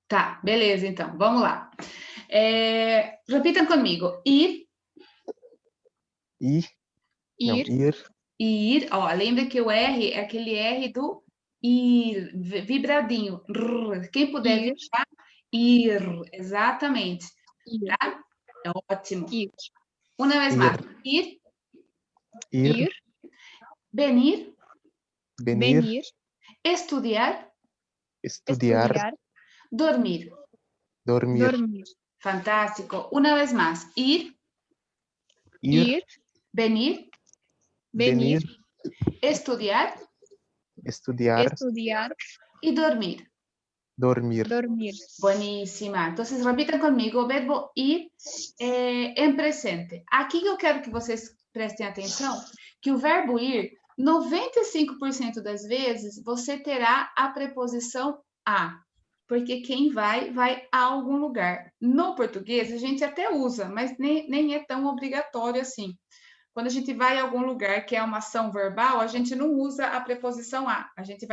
Tá, beleza, então. Vamos lá. Repitam comigo. Ir. Ir. Não, Ir. ir. Ir. Ó, lembra que o R é aquele R do ir, vibradinho. Rr. Quem puder Ir. vibrar, ir. Exatamente. Ir. Tá? Ótimo. Ir. Uma vez mais. Ir. Ir. Ir. Venir. Venir. Venir. Estudiar. Estudiar. Estudiar. Dormir. Dormir. Dormir. Fantástico. Una vez más. Ir. Ir. Ir. Venir. Venir. Estudiar. Estudiar. Estudiar. Y dormir. Dormir. Dormir. Buenísima. Entonces, repitan conmigo o verbo ir em presente. Aqui eu quero que vocês prestem atenção que o verbo ir, 95% das vezes, você terá a preposição a. Porque quem vai, vai a algum lugar. No português, a gente até usa, mas nem é tão obrigatório assim. Quando a gente vai a algum lugar que é uma ação verbal, a gente não usa a preposição a. A gente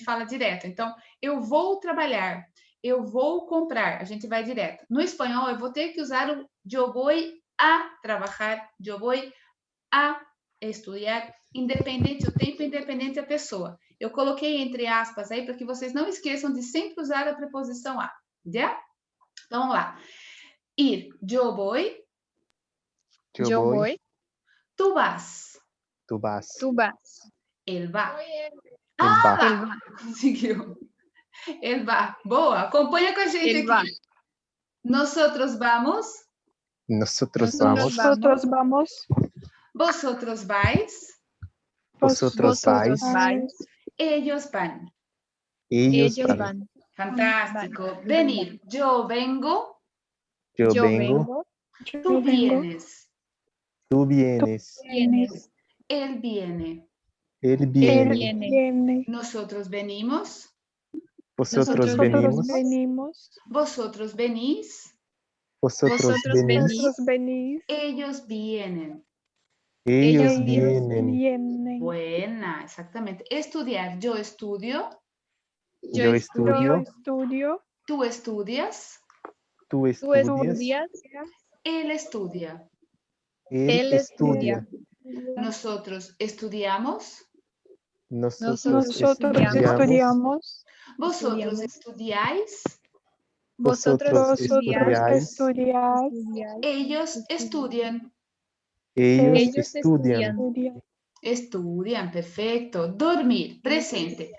fala direto. Então, eu vou trabalhar, eu vou comprar, a gente vai direto. No espanhol, eu vou ter que usar o yo voy a trabajar, yo voy a estudar, independente o tempo, independente a pessoa. Eu coloquei entre aspas aí para que vocês não esqueçam de sempre usar a preposição a, entendeu? Então, vamos lá. Ir, yo voy. Yo voy. Tu vas. Tu vas. Tu vas. Él va. Ele va. Él va. Conseguiu. Él va. Boa. Acompanha com a gente Él aqui. va. Nosotros vamos. Nosotros Nosotros vamos. Nosotros vamos. Vosotros vais. Vosotros vais. vais. Ellos van. Ellos Ellos van. van. Fantástico. Venir. Yo vengo. Yo Yo vengo. vengo. Tú Yo vengo. vienes. Tú vienes. Vienes. Él viene. Él Él viene. viene. Viene. Nosotros venimos. Vosotros Nosotros venimos. venimos. Vosotros venís. Vosotros Vosotros venís. Nosotros venís. Ellos vienen. Ellos Ellos vienen. Vienen. Buena, exactamente. Estudiar. Yo estudio. Yo Yo estudio. estudio. Tú estudias. Tú Tú estudias. estudias. Él estudia. Él Él estudia. Nosotros estudiamos. Nosotros Nosotros estudiamos. estudiamos. Vosotros Estudiamos. estudiáis. Vosotros Vosotros estudiáis. Estudiar. Ellos estudian. Ellos Ellos estudian. Estudiar. Estudiam, perfeito. Dormir, presente.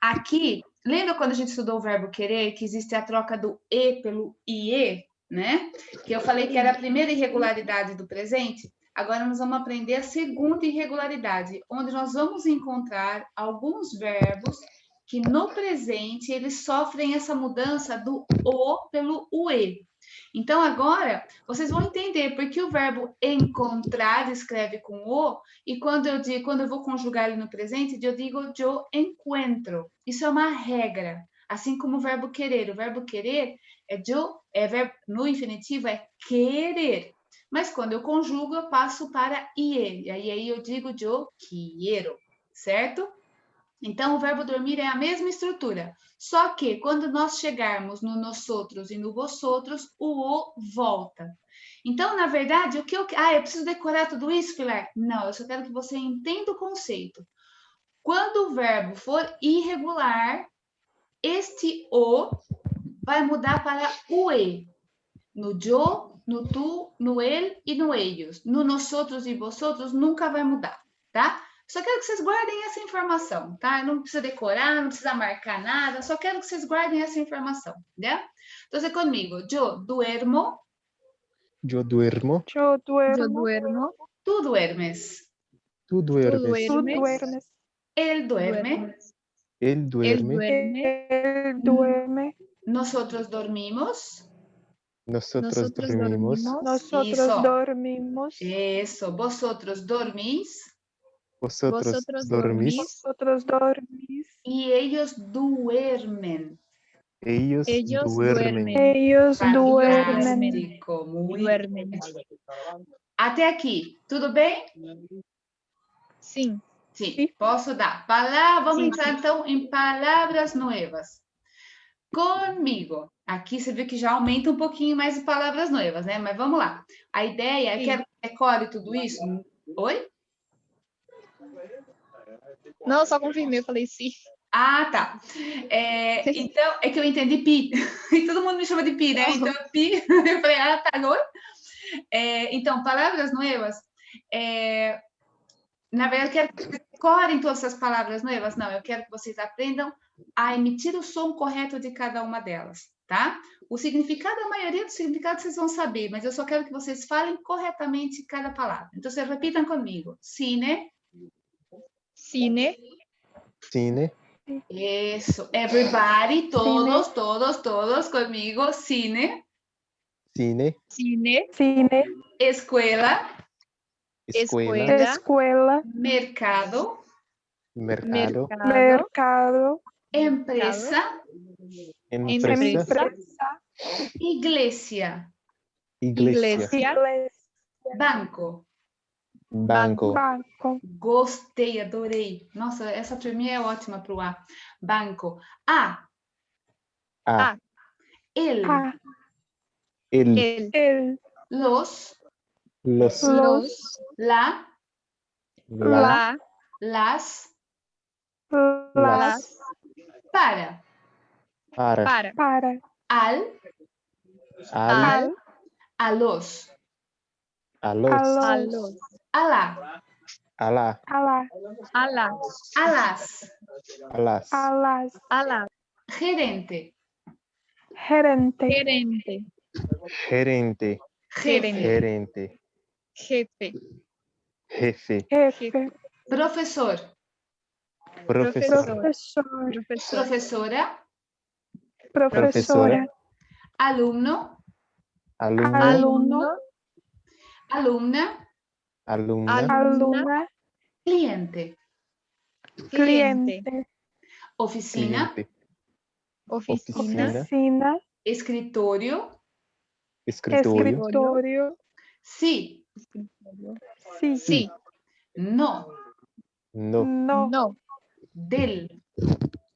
Aqui, lembra quando a gente estudou o verbo querer, que existe a troca do e pelo ie, né? Que eu falei que era a primeira irregularidade do presente. Agora nós vamos aprender a segunda irregularidade, onde nós vamos encontrar alguns verbos que no presente eles sofrem essa mudança do o pelo ue. Então agora vocês vão entender porque o verbo encontrar escreve com o e quando eu vou conjugar ele no presente, eu digo yo encuentro. Isso é uma regra, assim como o verbo querer. O verbo querer no infinitivo é querer. Mas quando eu conjugo, eu passo para ie. E aí eu digo yo quiero, certo? Então, o verbo dormir é a mesma estrutura. Só que, quando nós chegarmos no nosotros e no vosotros, o volta. Então, na verdade, eu preciso decorar tudo isso, Pilar? Não, eu só quero que você entenda o conceito. Quando o verbo for irregular, este o vai mudar para o e. No yo, no tu, no ele e no ellos. No nosotros e vosotros nunca vai mudar, tá? Só quero que vocês guardem essa informação, tá? Não precisa decorar, não precisa marcar nada, só quero que vocês guardem essa informação, entendeu? Então, comigo. Yo duermo. Yo duermo. Yo duermo. Yo duermo. Tú duermes. Tú duermes. Tú duermes. Él duerme. Él duerme. Él duerme. Nosotros dormimos. Nosotros dormimos. Nosotros Eso. dormimos. Eso. Vosotros dormís. Vosotros Vosotros dormís. Vosotros dormís. Y ellos duermen. Ellos Ellos duermen. duermen. Ellos duermen. Fantástico, muy Duermen. Até aqui, tudo bem? Sim. Sim, posso dar. Vamos Sim, entrar então em palavras novas. Comigo. Aqui você viu que já aumenta um pouquinho mais de palavras novas, né? Mas vamos lá. A ideia é que Sim. decore tudo isso. Oi? Não, só confirmei, eu falei sim. Ah, tá. Então, é que eu entendi pi. E todo mundo me chama de pi, né? Então, pi. Eu falei, ah, tá, agora. Então, palavras novas. Na verdade, eu quero que vocês decorem todas essas palavras novas. Não, eu quero que vocês aprendam a emitir o som correto de cada uma delas, tá? O significado, a maioria dos significados vocês vão saber, mas eu só quero que vocês falem corretamente cada palavra. Então, vocês repitam comigo. Cine. Cine. Cine. Isso. Everybody, todos comigo. Cine. Cine. Cine. Cine. Escuela. Escuela. Escuela. Mercado. Mercado. Mercado. Empresa. Empresa. Empresa. Iglesia. Iglesia. Iglesia. Banco. Banco. Banco. Gostei, adorei. Nossa, essa para mim é ótima para o A. Banco. A. A. El. A. El. El. Los. Los. La. La. Las. Las. Para. Para. Para. Al. Al. A los. A los. Aló. Alá. Alá. Alá. Alá. Alas. Alas. Alas. Alá. Gerente. Gerente. Gerente. Gerente. Jefe. Gerente. Jefe. Jefe. Jefe. Profesor. Profesor. Profesor. Profesor. Profesora. Profesora. Alumno. Alumno. Alumno. Alumna. Alumna. Alumna. Cliente. Cliente. Oficina. Cliente. Oficina. Oficina. Escritório. Escritorio. Escritorio. Sí. Sí. Sí. No. No. No. No. Del.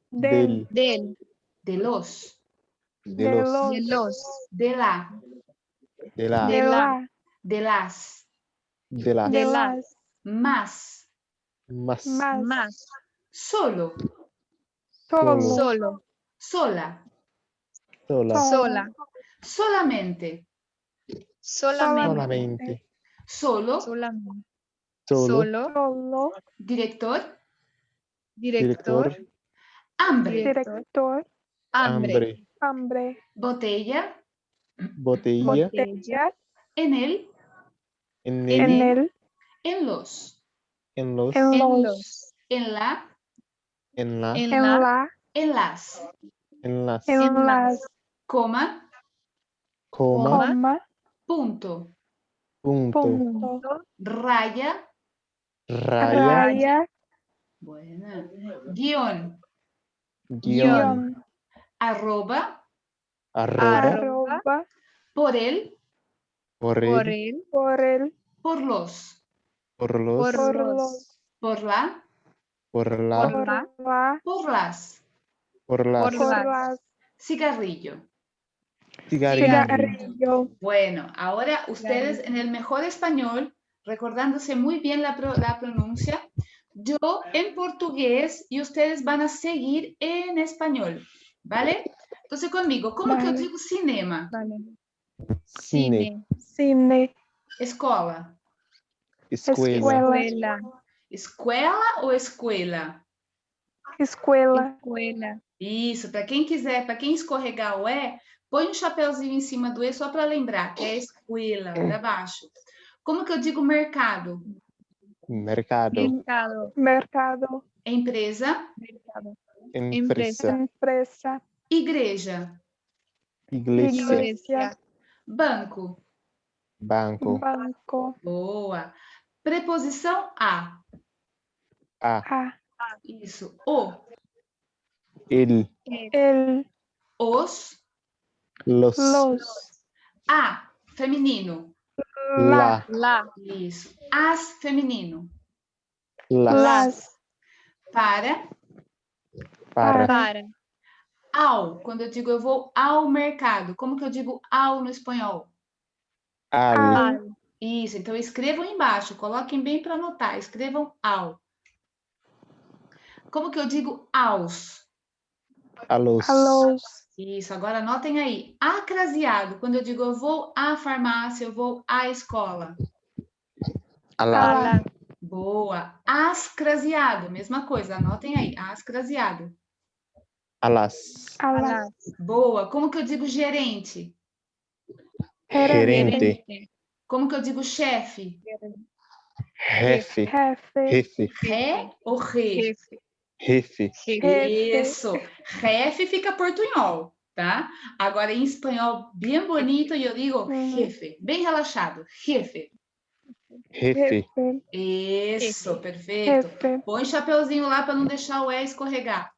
Del. Del. De los. De los. De los. De la. De la. De la. De las. De la. De la. las. Más. Más. Más. Más. Solo. Solo. Solo. Sola. Sola. Sola. Solamente. Solamente. Solamente. Solo. Solamente. Solo. Solo. Solo. Director. Director. Hambre. Director. Hambre. Hambre. Hambre. Botella. Botella. Botella. En él. En En el. el. En los. En los. En En los. los. En la. En la. En En la. la. En las. En las. En En las. Coma. Coma. Coma. Punto. Punto. Punto. Raya. Raya. Raya. Buena. Guión. Guión. Guión. Arroba. Arroba. Arroba. Por él. Por Por el. él. Por el. Por los. Por los. Por Por los. los. Por la. Por la. Por Por la. la. Por las. Por las. Por Por las. las. Cigarrillo. Cigarrillo. Cigarrillo. Bueno, ahora ustedes en el mejor español, recordándose muy bien la pronuncia, yo en portugués y ustedes van a seguir en español, ¿vale? Entonces conmigo, ¿cómo que yo Vale. digo cinema? Vale. Cine. Cine. Escola. Escuela. Escuela. Escuela ou escuela? Escuela. Escuela. Isso, para quem quiser, para quem escorregar o E, põe um chapéuzinho em cima do E só para lembrar, que é escuela, para baixo. Como que eu digo mercado? Mercado. Mercado. Mercado. Empresa. Mercado. Empresa. Empresa. Igreja. Iglesia. Iglesia. Banco. Banco. Banco. Boa. Preposição a. A. A. Isso. O. El. El. Os. Los. Los. A. Feminino. La. La. Isso. As. Feminino. Las. Las. Para. Para. Para. Ao, quando eu digo eu vou ao mercado. Como que eu digo ao no espanhol? Al. Al. Isso, então escrevam embaixo, coloquem bem para anotar, escrevam ao. Como que eu digo aos? A los. A los. Isso, agora anotem aí. Acraseado, quando eu digo eu vou à farmácia, eu vou à escola. A la. Ala. Boa. Ascraseado, mesma coisa, anotem aí. Ascraseado. A las. A la. Alas. Boa. Como que eu digo gerente? Gerente. Como que eu digo chefe? Jefe. Jefe. Jefe. Ré ou re? Jefe. Jefe. Jefe. Isso. Jefe fica portunhol, tá? Agora em espanhol, bem bonito, eu digo jefe, bem relaxado. Jefe. Jefe. Jefe. Isso, Jefe. perfeito. Jefe. Põe o chapeuzinho lá para não deixar o E escorregar.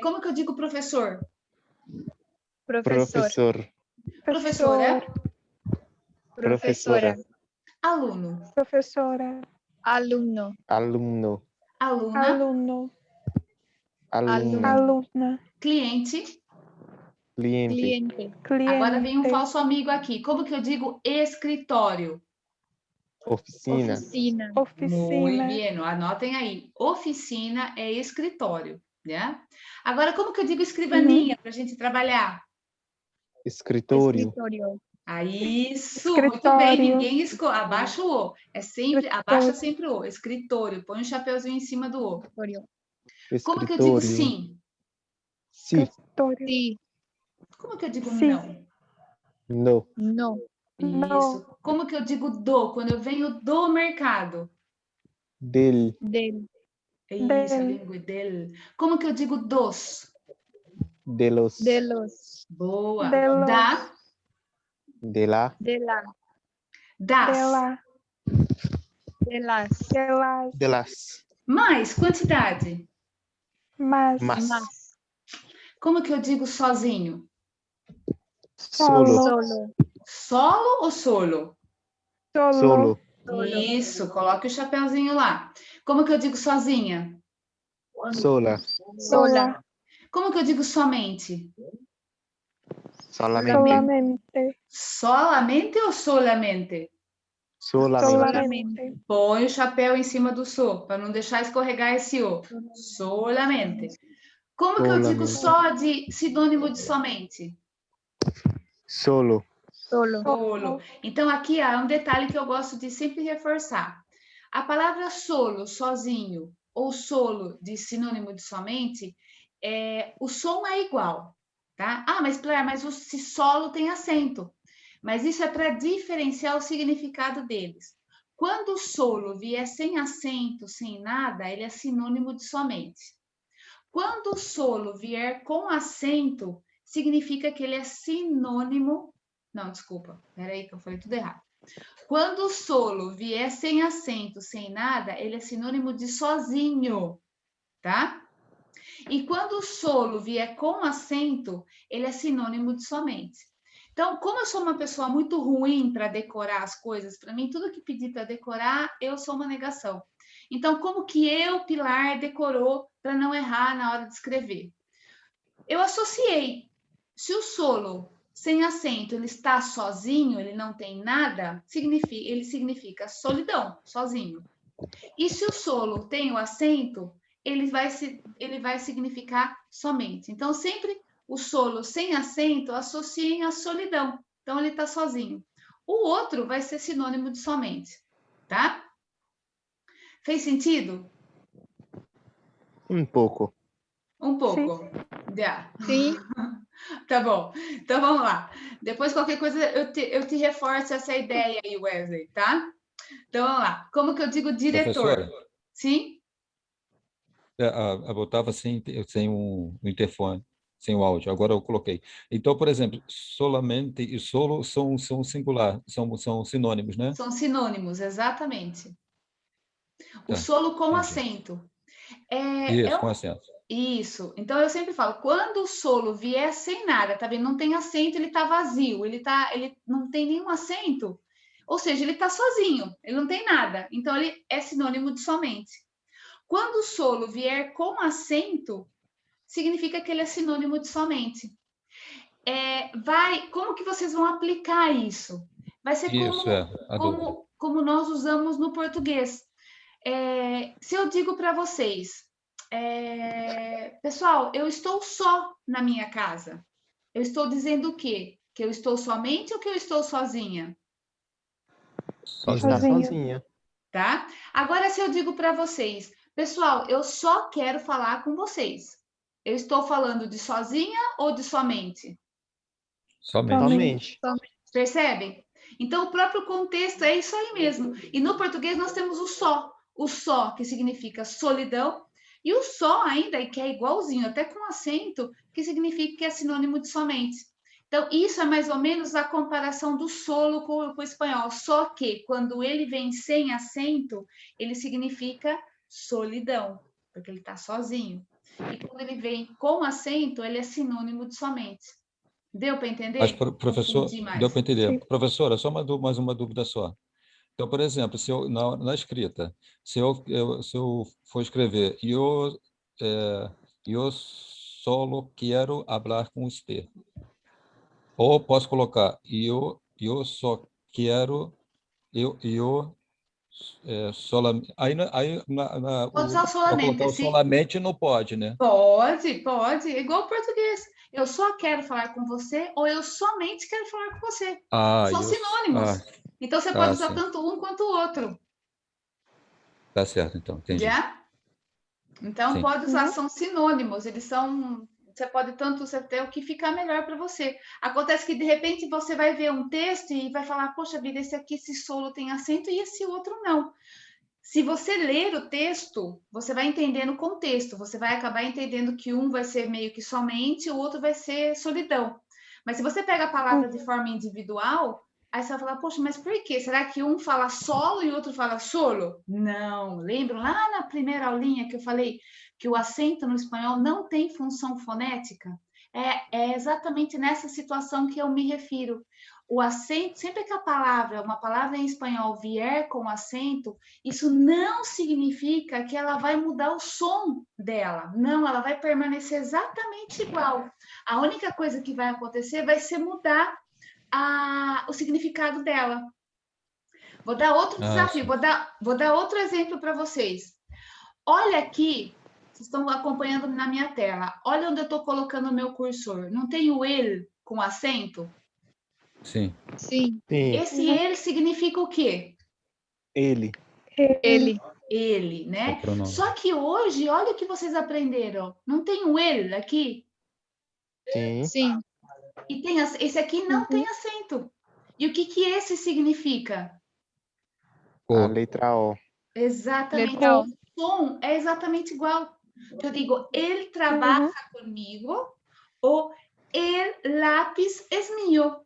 Como que eu digo professor? Professor. Professora. Professora. Aluno. Professora. Alumno. Alumno. Aluna. Aluno. Alumna. Alumna. Cliente. Cliente. Cliente. Agora vem um Cliente. falso amigo aqui. Como que eu digo escritório? Oficina. Oficina. Muito Oficina. bem, anotem aí. Oficina é escritório, né? Agora, como que eu digo escrivaninha para a gente trabalhar? Escritório. Escritório. Ah, isso, muito bem. Escritório. Ninguém abaixa o O. É sempre, abaixa sempre o O. Escritório. Põe um chapeuzinho em cima do O. Escritório. Como que eu digo Escritório. sim? Sim. Escritório. Sí. Como que eu digo Sim. não? No. No. Isso. Como que eu digo do quando eu venho do mercado? Del. Del. Isso, a Del. língua dele. Como que eu digo dos? De los. De los. Boa. De los. Da, De la. De la. das. De la. De las. De las. De las. Mais, quantidade. Más. Mas. Más. Como que eu digo sozinho? Solo. Solo. Solo ou solo? Solo. Isso, coloque o chapeuzinho lá. Como que eu digo sozinha? Sola. Sola. Como que eu digo somente? Solamente. Solamente. Solamente ou solamente? Solamente. Solamente. Põe o chapéu em cima do so, para não deixar escorregar esse o. Solamente. Como que eu digo só de sinônimo de somente? Solo. Solo. Solo. Então, aqui há um detalhe que eu gosto de sempre reforçar. A palavra solo, sozinho, ou solo, de sinônimo de somente, o som é igual, tá? Ah, mas Claire, mas o se solo tem acento. Mas isso é para diferenciar o significado deles. Quando o solo vier sem acento, sem nada, ele é sinônimo de somente. Quando o solo vier com acento, significa que ele é sinônimo. Não, desculpa, peraí que eu falei tudo errado. Quando o solo vier sem acento, sem nada, ele é sinônimo de sozinho, tá? E quando o solo vier com acento, ele é sinônimo de somente. Então, como eu sou uma pessoa muito ruim para decorar as coisas, para mim, tudo que pedir para decorar, eu sou uma negação. Então, como que eu, Pilar, decorou para não errar na hora de escrever? Eu associei. Se o solo sem acento ele está sozinho, ele não tem nada, ele significa solidão, sozinho. E se o solo tem o acento, ele vai significar somente. Então, sempre o solo sem acento associem a solidão. Então, ele está sozinho. O outro vai ser sinônimo de somente, tá? Fez sentido? Um pouco. Um pouco. Já. Sí. Tá bom. Então, vamos lá. Depois, qualquer coisa, eu te reforço essa ideia aí, Wesley, tá? Então, vamos lá. Como que eu digo diretor? Professora, Sim? eu botava sem o interfone, sem o áudio. Agora eu coloquei. Então, por exemplo, solamente e solo são singular, são sinônimos, né? São sinônimos, exatamente. O Tá, solo com entendi. acento. Isso, com acento. Isso. Então, eu sempre falo, quando o solo vier sem nada, tá vendo? Não tem acento, ele tá vazio, ele não tem nenhum acento. Ou seja, ele tá sozinho, ele não tem nada. Então, ele é sinônimo de somente. Quando o solo vier com acento, significa que ele é sinônimo de somente. Como que vocês vão aplicar isso? Vai ser Isso, a dúvida. como nós usamos no português. Se eu digo para vocês, pessoal, eu estou só na minha casa. Eu estou dizendo o quê? Que eu estou somente ou que eu estou sozinha? Está sozinha. Tá? Agora, se eu digo para vocês, pessoal, eu só quero falar com vocês. Eu estou falando de sozinha ou de somente? Somente. Percebem? Então, o próprio contexto é isso aí mesmo. E no português nós temos o só. O só, que significa solidão, e o só ainda, que é igualzinho, até com acento, que significa que é sinônimo de somente. Então, isso é mais ou menos a comparação do solo com o espanhol. Só que, quando ele vem sem acento, ele significa solidão, porque ele está sozinho. E quando ele vem com acento, ele é sinônimo de somente. Deu para entender? Mas, professor, deu para entender. Sim. Professora, só mais uma dúvida só. Então, por exemplo, se eu, na escrita, se eu for escrever, eu solo quero hablar com você. Ou posso colocar, eu só quero, solamente. Pode usar o Para solamente, colocar o solamente não pode, né? Pode, igual o português. Eu só quero falar com você ou eu somente quero falar com você. São sinônimos. Então, você pode usar sim. tanto um quanto o outro. Tá certo, então, entendi. Já? Então, Sim. pode usar, são sinônimos. Eles são... Você pode tanto você ter o que ficar melhor para você. Acontece que, de repente, você vai ver um texto e vai falar, poxa vida, esse aqui, esse solo tem acento e esse outro não. Se você ler o texto, você vai entendendo o contexto, você vai acabar entendendo que um vai ser meio que somente, o outro vai ser solidão. Mas se você pega a palavra de forma individual, aí você vai falar, poxa, mas por quê? Será que um fala solo e o outro fala solo? Não, lembram lá na primeira aulinha que eu falei que o acento no espanhol não tem função fonética? É exatamente nessa situação que eu me refiro. O acento, sempre que uma palavra em espanhol vier com acento, isso não significa que ela vai mudar o som dela. Não, ela vai permanecer exatamente igual. A única coisa que vai acontecer vai ser mudar o significado dela. Vou dar outro desafio, vou dar outro exemplo para vocês. Olha aqui, vocês estão acompanhando na minha tela. Olha onde eu estou colocando o meu cursor. Não tem o ele com acento? Sim. Sim. Esse ele significa o quê? Ele. Ele, né? pronome. Só que hoje, olha o que vocês aprenderam. Não tem o ele aqui? Sim. E esse aqui não tem acento. E o que esse significa? A letra O. Exatamente. Letra O. O som é exatamente igual. Eu digo, ele trabalha comigo, ou el lápis es mío.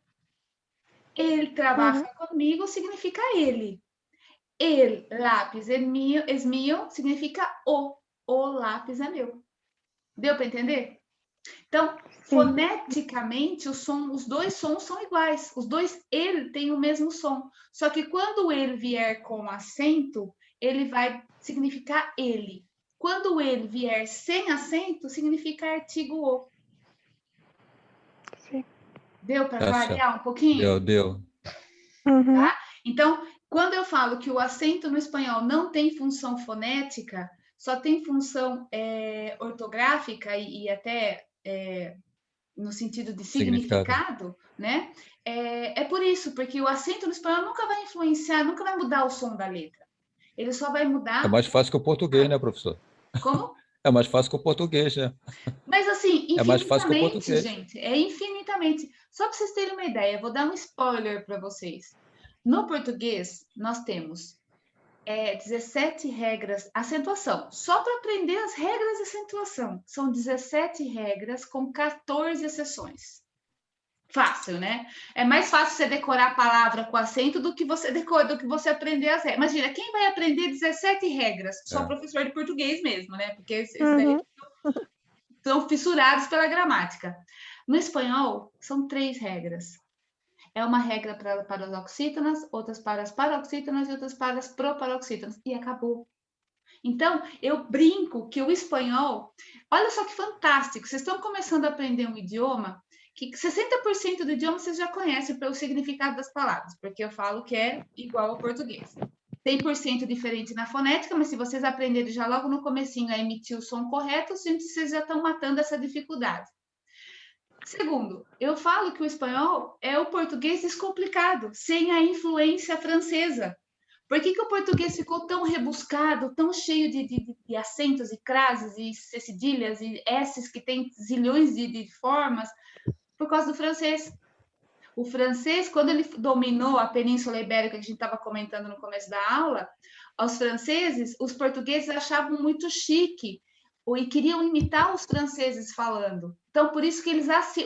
Ele trabalha comigo significa ele. El lápis es mío significa o lápis é meu. Deu para entender? Então, foneticamente, os dois sons são iguais. Os dois ele têm o mesmo som. Só que quando ele vier com acento, ele vai significar ele. Quando ele vier sem acento, significa artigo o. Sim. Deu para clarear um pouquinho? Deu. Tá? Então, quando eu falo que o acento no espanhol não tem função fonética, só tem função ortográfica e até no sentido de significado, né? É por isso, porque o acento no espanhol nunca vai influenciar, nunca vai mudar o som da letra. Ele só vai mudar... É mais fácil que o português, né, professor? Como? É mais fácil que o português, né? Mas assim, É mais fácil que o infinitamente, português. gente. É infinitamente. Só para vocês terem uma ideia, vou dar um spoiler para vocês. No português, nós temos 17 regras, acentuação. Só para aprender as regras de acentuação. São 17 regras com 14 exceções. Fácil, né? É mais fácil você decorar a palavra com acento do que você aprender as regras. Imagina, quem vai aprender 17 regras? Só professor de português mesmo, né? Porque esses daí são fissurados pela gramática. No espanhol, são 3 regras. É uma regra para as oxítonas, outras para as paroxítonas e outras para as proparoxítonas. E acabou. Então, eu brinco que o espanhol, olha só que fantástico, vocês estão começando a aprender um idioma que 60% do idioma vocês já conhecem pelo significado das palavras, porque eu falo que é igual ao português. 100% diferente na fonética, mas se vocês aprenderem já logo no comecinho a emitir o som correto, vocês já estão matando essa dificuldade. Segundo, eu falo que o espanhol é o português descomplicado, sem a influência francesa. Por que o português ficou tão rebuscado, tão cheio de acentos e crases e cedilhas e s's que tem zilhões de formas? Por causa do francês. O francês, quando ele dominou a Península Ibérica, que a gente estava comentando no começo da aula, os franceses, os portugueses achavam muito chique e queriam imitar os franceses falando. Então, por isso que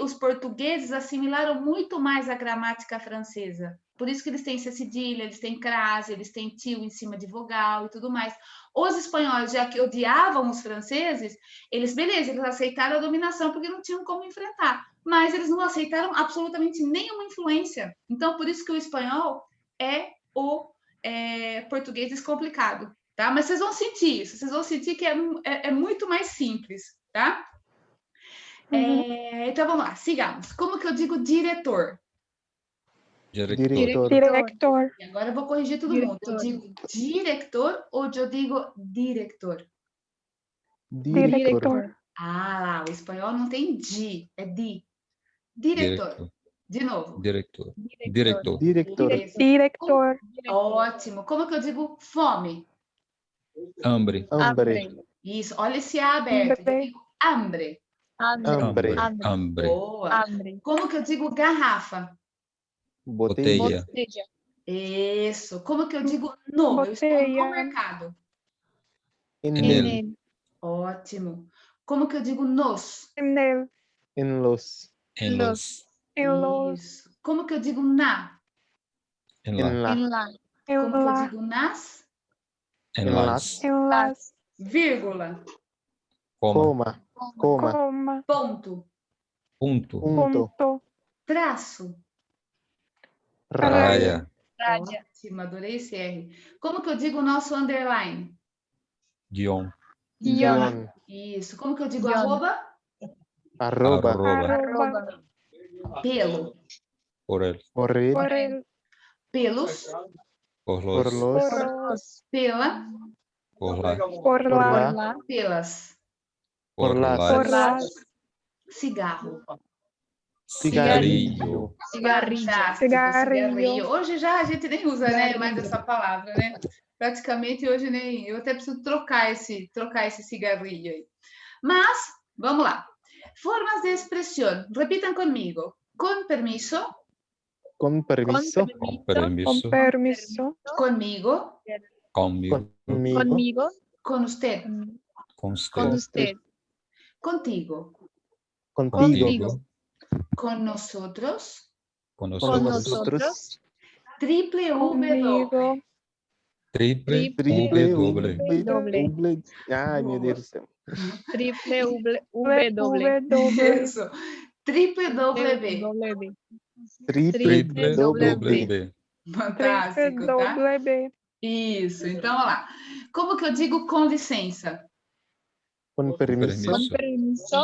os portugueses assimilaram muito mais a gramática francesa. Por isso que eles têm cedilha, eles têm crase, eles têm tio em cima de vogal e tudo mais. Os espanhóis, já que odiavam os franceses, eles aceitaram a dominação porque não tinham como enfrentar. Mas eles não aceitaram absolutamente nenhuma influência. Então, por isso que o espanhol é o português descomplicado, tá? Mas vocês vão sentir isso, vocês vão sentir que é muito mais simples, tá? Então, vamos lá, sigamos. Como que eu digo diretor? Diretor. E agora eu vou corrigir todo mundo. Eu digo diretor ou eu digo diretor? Diretor. Ah, o espanhol não tem di, é di. Diretor. De novo. Diretor. Ótimo. Como que eu digo fome? Hambre. Isso, olha esse A aberto. Eu digo hambre. Boa. Como que eu digo garrafa? Botella. Isso. Como que eu digo no? Eu estou no mercado. En Ótimo. Como que eu digo nos? En los. Isso. Como que eu digo na? En la. Como que eu digo nas? En las. Vírgula. Coma. Ponto. Punto. Traço. Raya. Ótimo, adorei esse R. Como que eu digo o nosso underline? Guión. Isso. Como que eu digo arroba? Arroba. Pelo. Por él. Pelos. Por Por los. los. Pela. Por la. Pelas. Por las. Cigarro. Cigarrillo. Cigarrilho. Hoje já a gente nem usa, né, mais essa palavra, né? Praticamente hoje nem. Eu até preciso trocar esse cigarrilho aí. Mas, vamos lá. Formas de expresión. Repitan conmigo. Con permiso. Con permiso. Conmigo. Conmigo. Con usted. Con usted. Contigo. Contigo. Con nosotros. Con Con nosotros. nosotros. Triple W. Triple W. Ai, meu Deus do céu. Isso. Triple W. Triple W. Fantástico, tá? Isso. Então, vamos lá. Como que eu digo com licença? Con permiso. Isso.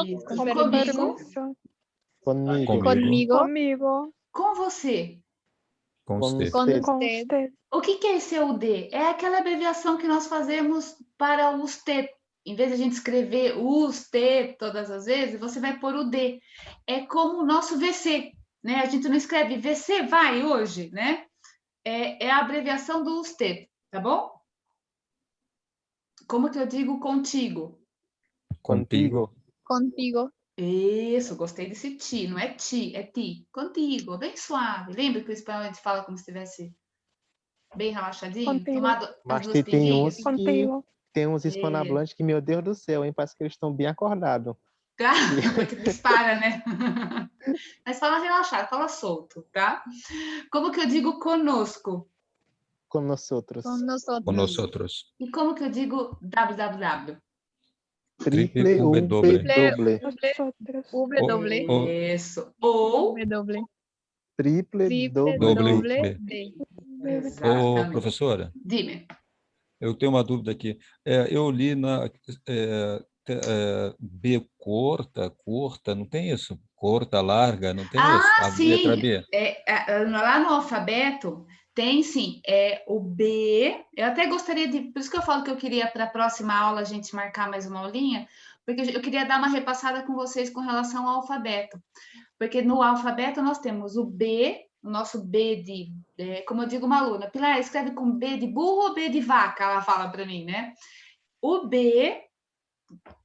Comigo. Com você. Com usted. O que é esse UD? É aquela abreviação que nós fazemos para o usted. Em vez de a gente escrever usted todas as vezes, você vai pôr o D. É como o nosso VC, né? A gente não escreve VC vai hoje, né? É a abreviação do usted, tá bom? Como que eu digo contigo? Contigo. Isso, gostei desse ti, não é ti, é ti. Contigo, bem suave. Lembra que o espanhol a gente fala como se estivesse bem relaxadinho? Contigo. Tomado as Mas duas tem uns pinguinhas? Contigo. Tem uns hispanohablantes que, meu Deus do céu, hein? Parece que eles estão bem acordados. Que dispara, né? Mas fala relaxado, fala solto, tá? Como que eu digo conosco? Com nosotros. Con nosotros. E como que eu digo www? Triple W. Isso. Ou Triple W. W. Ô, exatamente. professora, Dime. Eu tenho uma dúvida aqui. Eu li na B curta, não tem isso? Curta, larga, não tem isso? A letra Sim, B. lá no alfabeto tem sim, o B. Eu até gostaria por isso que eu falo que eu queria para a próxima aula a gente marcar mais uma aulinha, porque eu queria dar uma repassada com vocês com relação ao alfabeto. Porque no alfabeto nós temos o B, o nosso B como eu digo uma aluna, Pilar, escreve com B de burro ou B de vaca? Ela fala para mim, né? O B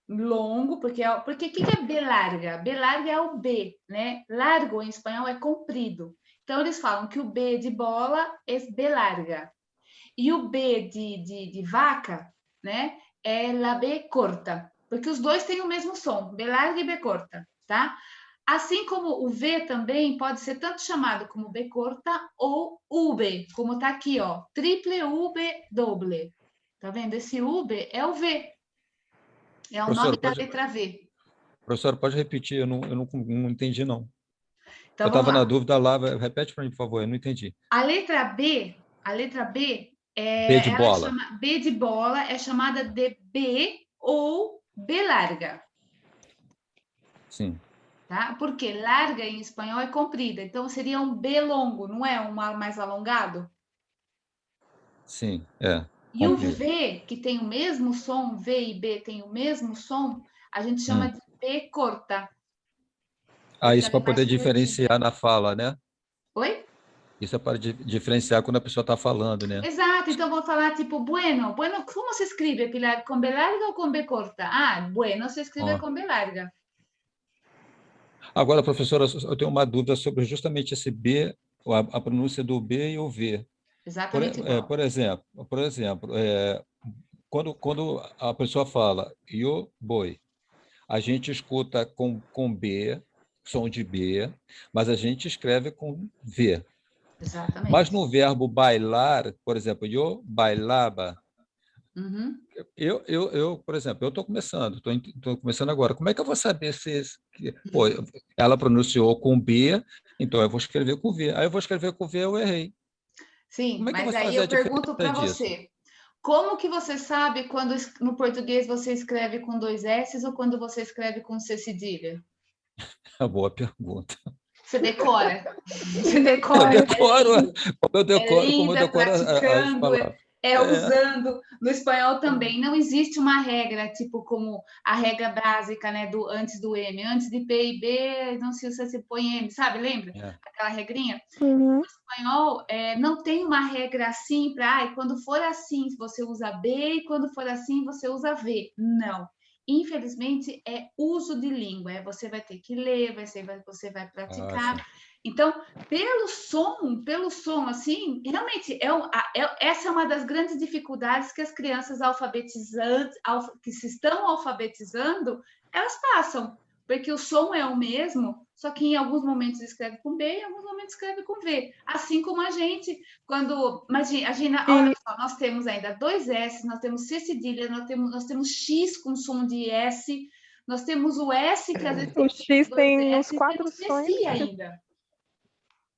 longo, porque o que é B larga? B larga é o B, né? Largo em espanhol é comprido. Então eles falam que o B de bola é B larga. E o B de vaca, né? É la B corta, porque os dois têm o mesmo som, B larga e B corta, tá? Assim como o V também pode ser tanto chamado como B corta ou UB, como está aqui, ó, triple UB doble. Tá vendo? Esse UB é o V, é o nome da letra V. Professor, pode repetir, eu não entendi, não. Então, eu estava na dúvida lá, repete para mim, por favor, eu não entendi. A letra B B de bola. B de bola é chamada de B ou B larga. Sim. Tá? Porque larga em espanhol é comprida, então seria um B longo, não é? Um mais alongado? Sim, E o V, que tem o mesmo som, V e B tem o mesmo som, a gente chama de B corta. Isso para poder diferenciar na fala, né? Oi? Isso é para diferenciar quando a pessoa está falando, né? Exato, então vou falar tipo, bueno, como se escreve, Pilar? Com B larga ou com B corta? Bueno se escreve com B larga. Agora, professora, eu tenho uma dúvida sobre justamente esse B, a pronúncia do B e o V. Exatamente igual. Por exemplo, quando a pessoa fala yo boi, a gente escuta com B, som de B, mas a gente escreve com V. Exatamente. Mas no verbo bailar, por exemplo, yo bailaba, por exemplo, eu estou começando agora. Como é que eu vou saber ela pronunciou com B, então eu vou escrever com V. Aí eu vou escrever com V, eu errei. Sim, mas aí eu pergunto para você, como que você sabe quando no português você escreve com 2 S ou quando você escreve com C cedilha? Boa pergunta. Você decora? Você decora? Eu decoro, como eu decoro praticando, as palavras. Usando. No espanhol também não existe uma regra, tipo como a regra básica, né, antes do M. Antes de P e B, não se usa, se põe M, sabe? Lembra? Aquela regrinha? Uhum. No espanhol, não tem uma regra assim para, quando for assim, você usa B, e quando for assim, você usa V. Não. Infelizmente, é uso de língua. Você vai ter que ler, você vai praticar. Então, pelo som, assim, realmente, essa é uma das grandes dificuldades que as crianças alfabetizantes, que se estão alfabetizando, elas passam. Porque o som é o mesmo, só que em alguns momentos escreve com B e em alguns momentos escreve com V. Assim como a gente, imagina, olha só, nós temos ainda 2 S, nós temos C cedilha, nós temos X com som de S, nós temos o S, que às vezes o X tem uns 4 sons. sons ainda.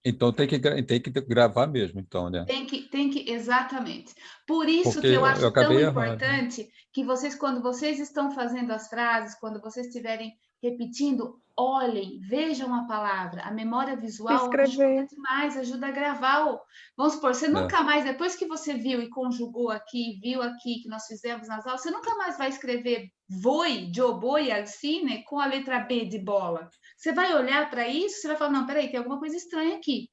Então tem que gravar mesmo, então, né? Tem que, exatamente. Por isso porque que eu acho tão importante que vocês, quando vocês estão fazendo as frases, quando vocês estiverem repetindo, olhem, vejam a palavra. A memória visual ajuda demais, ajuda a gravar. Vamos supor, você nunca mais, depois que você viu e conjugou aqui, viu aqui, que nós fizemos nas aulas, você nunca mais vai escrever voi, jo, boi, alcine, com a letra B de bola. Você vai olhar para isso, você vai falar, não, peraí, tem alguma coisa estranha aqui.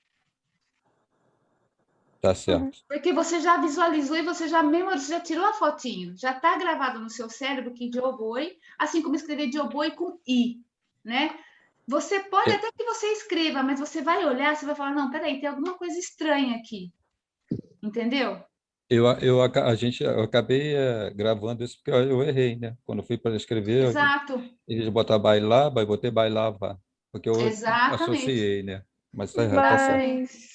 Tá certo. Porque você já visualizou e você já tirou a fotinho, já está gravado no seu cérebro que Joboi, assim como escrever Joboi com I, né? Você pode até que você escreva, mas você vai olhar, você vai falar, não, peraí, tem alguma coisa estranha aqui. Entendeu? Eu acabei gravando isso porque eu errei, né? Quando eu fui para escrever, eles botaram bailar, botei bailava, porque eu associei, né? Mas está errado, tá certo.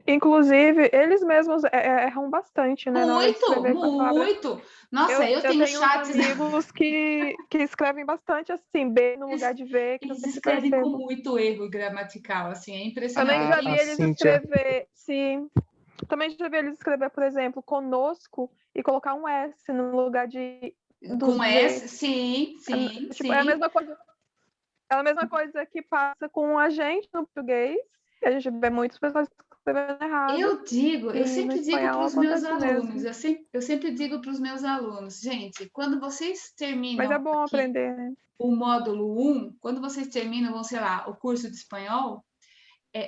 Inclusive, eles mesmos erram bastante, né? Muito! Nossa, eu tenho chats... amigos que escrevem bastante assim, B no lugar de V. Eles escrevem com muito erro gramatical, assim, é impressionante. Eu nem já vi eles escrever, sim. Também já vi eles escrever, por exemplo, conosco e colocar um S no lugar dos Com V. S, sim, sim, Tipo, é a mesma coisa. É a mesma coisa que passa com a gente no português. E a gente vê muitas pessoas escrevendo errado. Eu E no sempre digo para espanhol os meus acontece alunos, mesmo. eu sempre digo para os meus alunos, gente, quando vocês Mas é terminam bom aqui aprender, né? o módulo 1, quando vocês terminam, vão, sei lá, o curso de espanhol,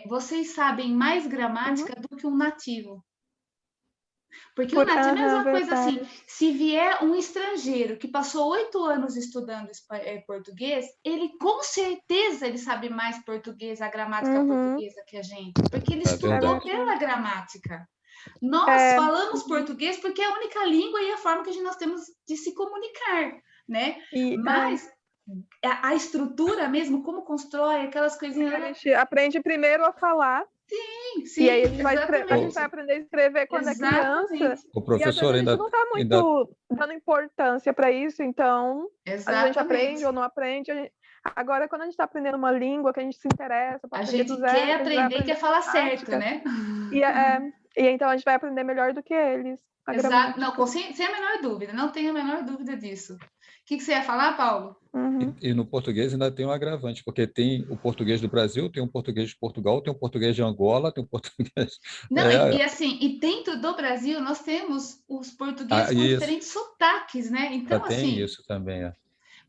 vocês sabem mais gramática do que um nativo. Porque o nativo é a mesma coisa assim, verdade. se vier um estrangeiro que passou 8 anos estudando português, ele com certeza ele sabe mais português, a gramática portuguesa que a gente, porque ele É estudou verdade. pela gramática. Nós falamos português porque é a única língua e a forma que nós temos de se comunicar, né? Mas a estrutura mesmo, como constrói aquelas coisinhas. A gente aprende primeiro a falar. Sim, e aí a gente vai exatamente. aprender a escrever quando é criança. O professor e às vezes a gente não está muito dando importância para isso, então a gente aprende ou não aprende. Agora, quando a gente está aprendendo uma língua que a gente se interessa, a gente quer aprender, quer falar certo, né? E então a gente vai aprender melhor do que eles. Exato, não, sem a menor dúvida, não tenho a menor dúvida disso. O que você ia falar, Paulo? E no português ainda tem um agravante, porque tem o português do Brasil, tem o português de Portugal, tem o português de Angola, tem o português... Não, e assim, e dentro do Brasil nós temos os portugueses com diferentes sotaques, né? Então, tem assim, isso também,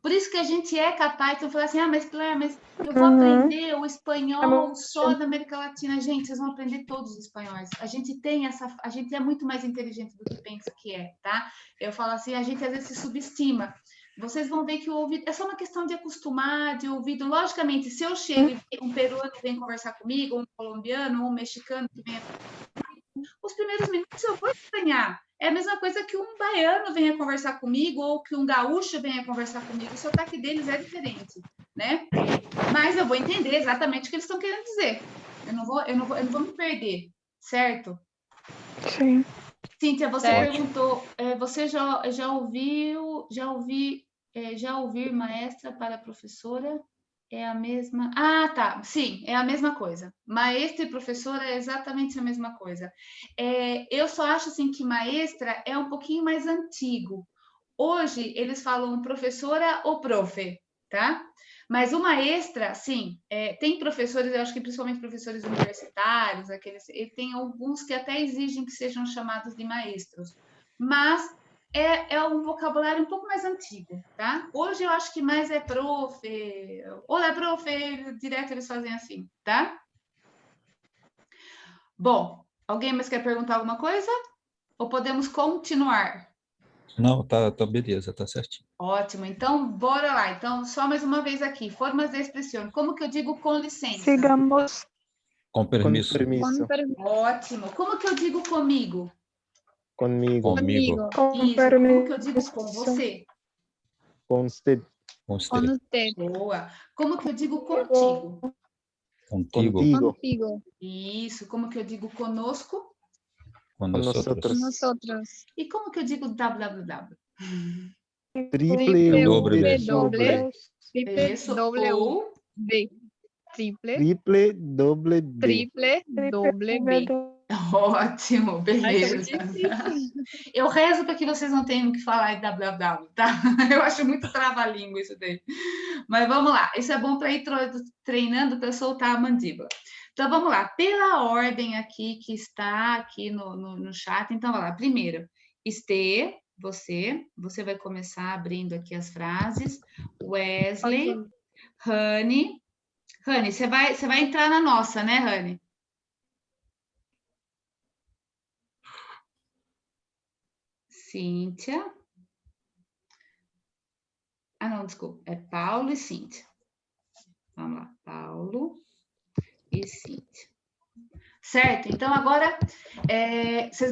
por isso que a gente é capaz de falar assim, mas Claire, mas eu vou aprender o espanhol só da América Latina. Gente, vocês vão aprender todos os espanhóis. A gente é muito mais inteligente do que pensa que é, tá? Eu falo assim, a gente às vezes se subestima. Vocês vão ver que o ouvido é só uma questão de acostumar, de ouvido. Logicamente, se eu chego e um peruano vem conversar comigo, ou um colombiano, ou um mexicano que vem, os primeiros minutos eu vou estranhar. É a mesma coisa que um baiano venha conversar comigo ou que um gaúcho venha conversar comigo. O sotaque deles é diferente, né? Mas eu vou entender exatamente o que eles estão querendo dizer. Eu não vou me perder, certo? Sim. Cíntia, você perguntou, você já ouvir maestra para professora? É a mesma... Ah, tá. Sim, é a mesma coisa. Maestra e professora é exatamente a mesma coisa. Eu só acho assim que maestra é um pouquinho mais antigo. Hoje, eles falam professora ou profe, tá? Mas o maestra, sim, tem professores, eu acho que principalmente professores universitários, e tem alguns que até exigem que sejam chamados de maestros. Mas é um vocabulário um pouco mais antigo, tá? Hoje eu acho que mais é profe, olá, profe, direto eles fazem assim, tá? Bom, alguém mais quer perguntar alguma coisa? Ou podemos continuar? Não, tá beleza, tá certinho. Ótimo, então bora lá. Então, só mais uma vez aqui, formas de expressão. Como que eu digo com licença? Sigamos. Com permisso. Ótimo. Como que eu digo comigo? Comigo. Isso. Como que eu digo com você? Com usted. Boa. Como que eu digo contigo? Contigo. Isso. Como que eu digo conosco? Com nosotros. E como que eu digo www? Triple W. Ótimo, beleza. Eu rezo para que vocês não tenham que falar de www, tá? Eu acho muito trava-língua isso daí. Mas vamos lá, isso é bom para ir treinando para soltar a mandíbula. Então vamos lá, pela ordem aqui que está aqui no chat, então vamos lá. Primeiro, Estê, você vai começar abrindo aqui as frases. Wesley, Rani, você vai entrar na nossa, né, Rani? Cíntia. Ah, não, desculpa. É Paulo e Cíntia. Vamos lá. Paulo e Cíntia. Certo? Então, agora,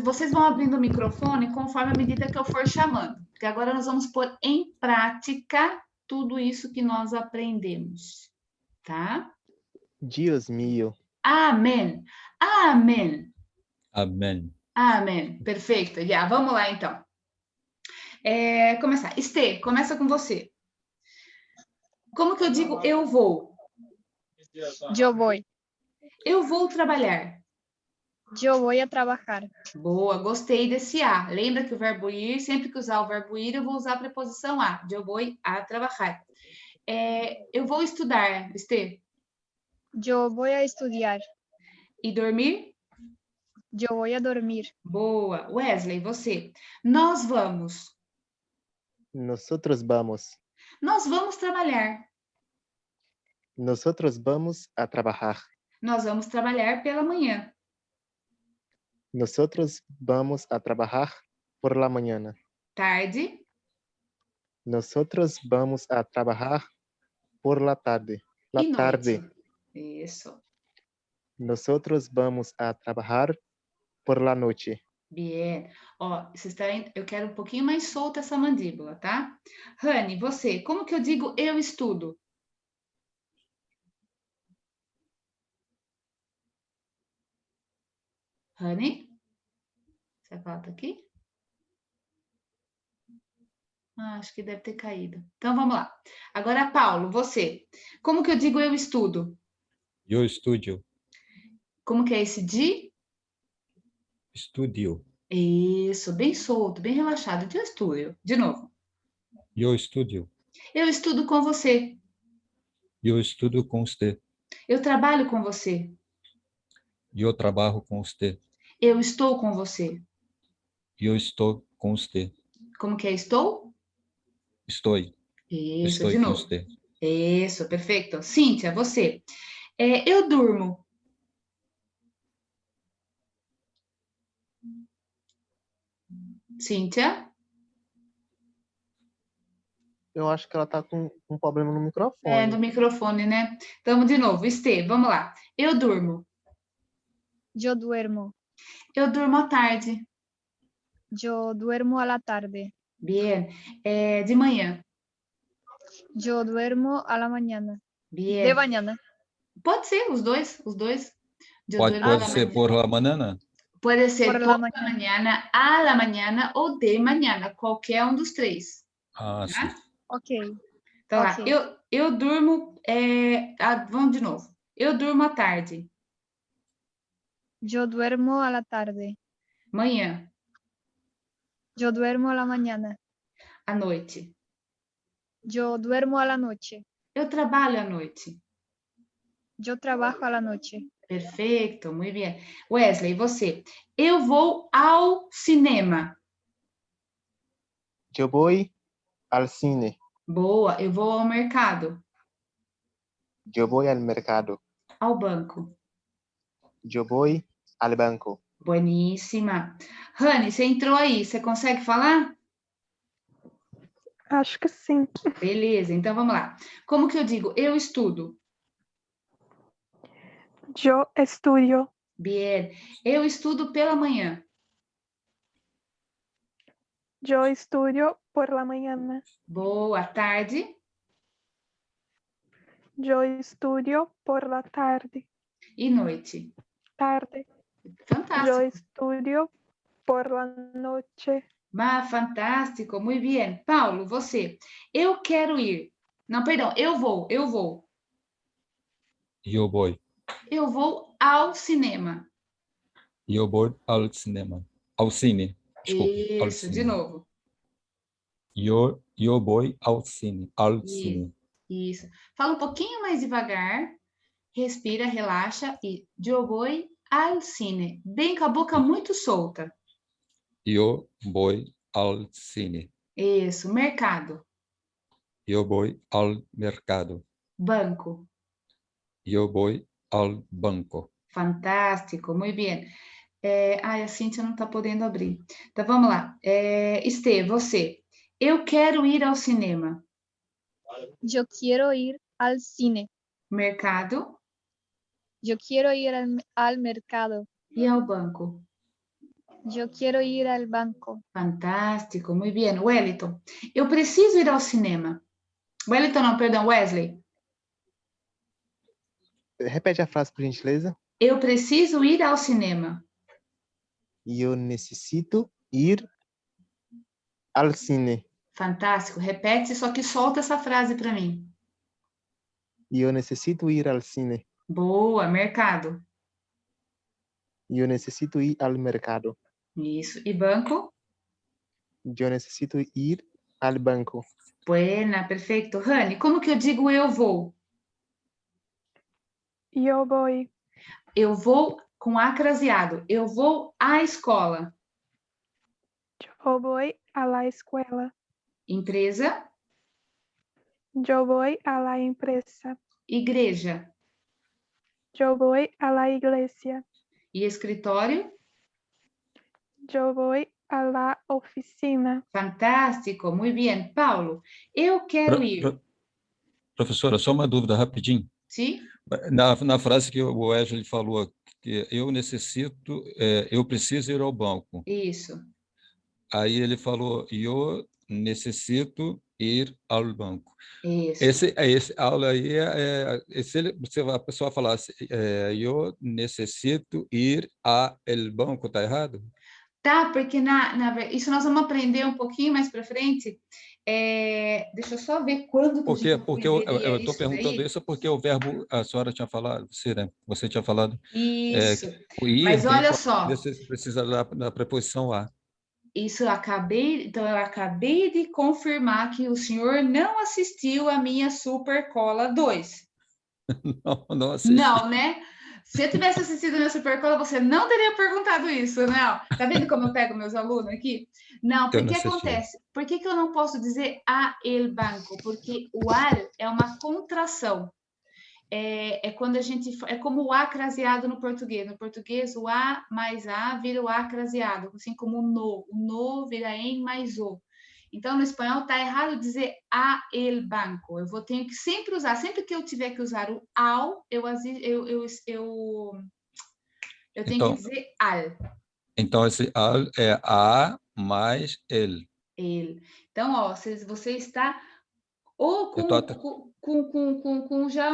vocês vão abrindo o microfone conforme a medida que eu for chamando. Porque agora nós vamos pôr em prática tudo isso que nós aprendemos. Tá? Dios mío. Amém. Amém. Amém. Amém. Perfeito. Já, vamos lá, então. Começar. Estê, começa com você. Como que eu digo eu vou? Eu vou. Eu vou trabalhar. Yo voy a trabajar. Boa, gostei desse a. Lembra que o verbo ir, sempre que usar o verbo ir, eu vou usar a preposição a. Eu vou a trabalhar. Eu vou estudar, Estê. Yo voy a estudiar. E dormir? Yo voy a dormir. Boa. Wesley, você. Nós vamos. Nosotros vamos. Nós vamos trabalhar. Nosotros vamos a trabajar. Nós vamos trabalhar pela manhã. Nosotros vamos a trabajar por la mañana. Tarde. Nosotros vamos a trabajar por la tarde. La e tarde. Noite. Isso. Nosotros vamos a trabajar por la noche. Bien. Ó, eu quero um pouquinho mais solta essa mandíbula, tá? Rani, você, como que eu digo eu estudo? Rani? Você volta aqui? Acho que deve ter caído. Então, vamos lá. Agora, Paulo, você. Como que eu digo eu estudo? Eu estudio. Como que é esse de? Estudio. Isso, bem solto, bem relaxado. Eu estudo. De novo. Eu estudio. Eu estudo com você. Eu estudo com você. Eu trabalho com você. Eu trabalho com você. Eu estou com você. Eu estou com você. Como que é estou? Estou. Isso, Estou de com novo. você. Isso, perfeito. Cíntia, você. Eu durmo. Cíntia? Eu acho que ela tá com um problema no microfone. No microfone, né? Então, de novo. Estê, vamos lá. Eu durmo. Yo duermo. Eu durmo à tarde. Yo duermo a la tarde. Bien. De manhã. Yo duermo a la mañana. Bien. De mañana. Pode ser, os dois. Pode ser por la mañana? Pode ser Por por la la mañana, a la mañana ou de manhã, qualquer um dos três. Ah, Tá? sim. Ok. Então, Ok. lá, eu durmo. Vamos de novo. Eu durmo à tarde. Yo duermo a la tarde. Manhã. Yo duermo a la mañana. À noite. Yo duermo a la noche. Eu trabalho à noite. Yo trabajo a la noche. Perfeito, muito bem. Wesley, você. Eu vou ao cinema. Eu voy al cine. Boa. Eu vou ao mercado. Eu voy al mercado. Ao banco. Eu voy al banco. Bueníssima. Rani, você entrou aí. Você consegue falar? Acho que sim. Beleza, então vamos lá. Como que eu digo? Eu estudo. Yo estudio. Bien. Eu estudo pela manhã. Yo estudio por la mañana. Boa tarde. Yo estudio por la tarde. E noite. Tarde. Fantástico. Yo estudio por la noche. Fantástico, muito bem. Paulo, você. Eu quero ir. Não, perdão, eu vou. Eu vou. Eu vou ao cinema. Eu vou ao cinema. Ao cine. Desculpa. Isso, ao cine. de novo. Eu vou ao cine. Ao cine. Isso. Fala um pouquinho mais devagar. Respira, relaxa e eu vou ao cine. Bem com a boca muito solta. Eu vou ao cine. Isso. Mercado. Eu vou ao mercado. Banco. Eu vou ao banco. Fantástico, muito bem. A Cíntia não está podendo abrir. Então, vamos lá. Estê, você. Eu quero ir ao cinema. Yo quiero ir al cine. Mercado. Yo quiero ir al mercado. E ao banco. Yo quiero ir al banco. Fantástico, muito bem. Wellington, eu preciso ir ao cinema. Wellington não, perdão, Wesley. Repete a frase, por gentileza. Eu preciso ir ao cinema. Eu necessito ir al cine. Fantástico. Repete, só que solta essa frase para mim. Eu necessito ir al cine. Boa, mercado. Eu necessito ir ao mercado. Isso. E banco? Eu necessito ir ao banco. Buena, perfeito. Rani, como que eu digo eu vou? Eu vou. Eu vou com A craseado. Eu vou à escola. Eu vou a la escuela. Empresa? Eu vou a la empresa. Igreja? Eu vou a la iglesia. E escritório? Eu vou a la oficina. Fantástico, muito bem. Paulo, eu quero ir. Professora, só uma dúvida rapidinho. Sim? Na frase que o Wesley falou, que eu preciso ir ao banco. Isso. Aí ele falou, eu necessito ir ao banco. Isso. Esse aula aí, a pessoa falasse, eu necessito ir ao banco, tá errado? Tá, porque isso nós vamos aprender um pouquinho mais para frente. Deixa eu só ver quando que a gente Porque eu aprenderia estou perguntando daí. isso porque o verbo, a senhora tinha falado, você tinha falado, Isso. o ir, Mas olha só. você precisa da preposição a. Isso eu acabei de confirmar que o senhor não assistiu a minha Supercola 2. Não assisti. Não, né? Se eu tivesse assistido a minha Supercola, você não teria perguntado isso, né? Tá vendo como eu pego meus alunos aqui? Não, porque acontece? Por que eu não posso dizer a el banco? Porque o ar é uma contração. Quando a gente... É como o A craseado no português. No português, o A mais A vira o A craseado, assim como o no. O no vira em mais o. Então, no espanhol, tá errado dizer a el banco. Tenho que sempre usar, sempre que eu tiver que usar o ao, eu tenho que dizer al. Então, esse al é a mais el. El. Então, ó, você está ou com já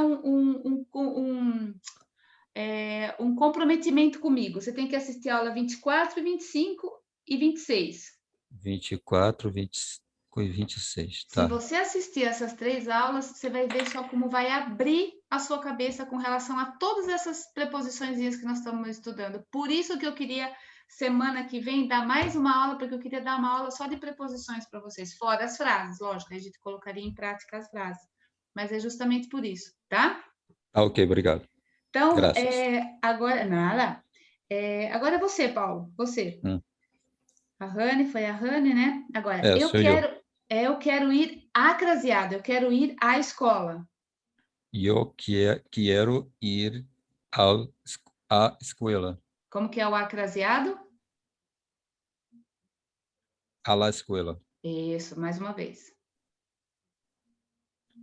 um comprometimento comigo. Você tem que assistir a aula 24, 25 e 26. 24, 25 e 26. Tá. Se você assistir essas 3 aulas, você vai ver só como vai abrir a sua cabeça com relação a todas essas preposições que nós estamos estudando. Por isso que eu queria, semana que vem, dar mais uma aula, porque eu queria dar uma aula só de preposições para vocês, fora as frases, lógico, a gente colocaria em prática as frases. Mas é justamente por isso, tá? Ok, obrigado. Então, graças. Agora, nada. Agora é você, Paulo, você. A Rani, foi a Rani, né? Agora, eu quero ir acraseado, eu quero ir à escola. Eu quero ir à escola. Como que é o acraseado? À la escola. Isso, mais uma vez.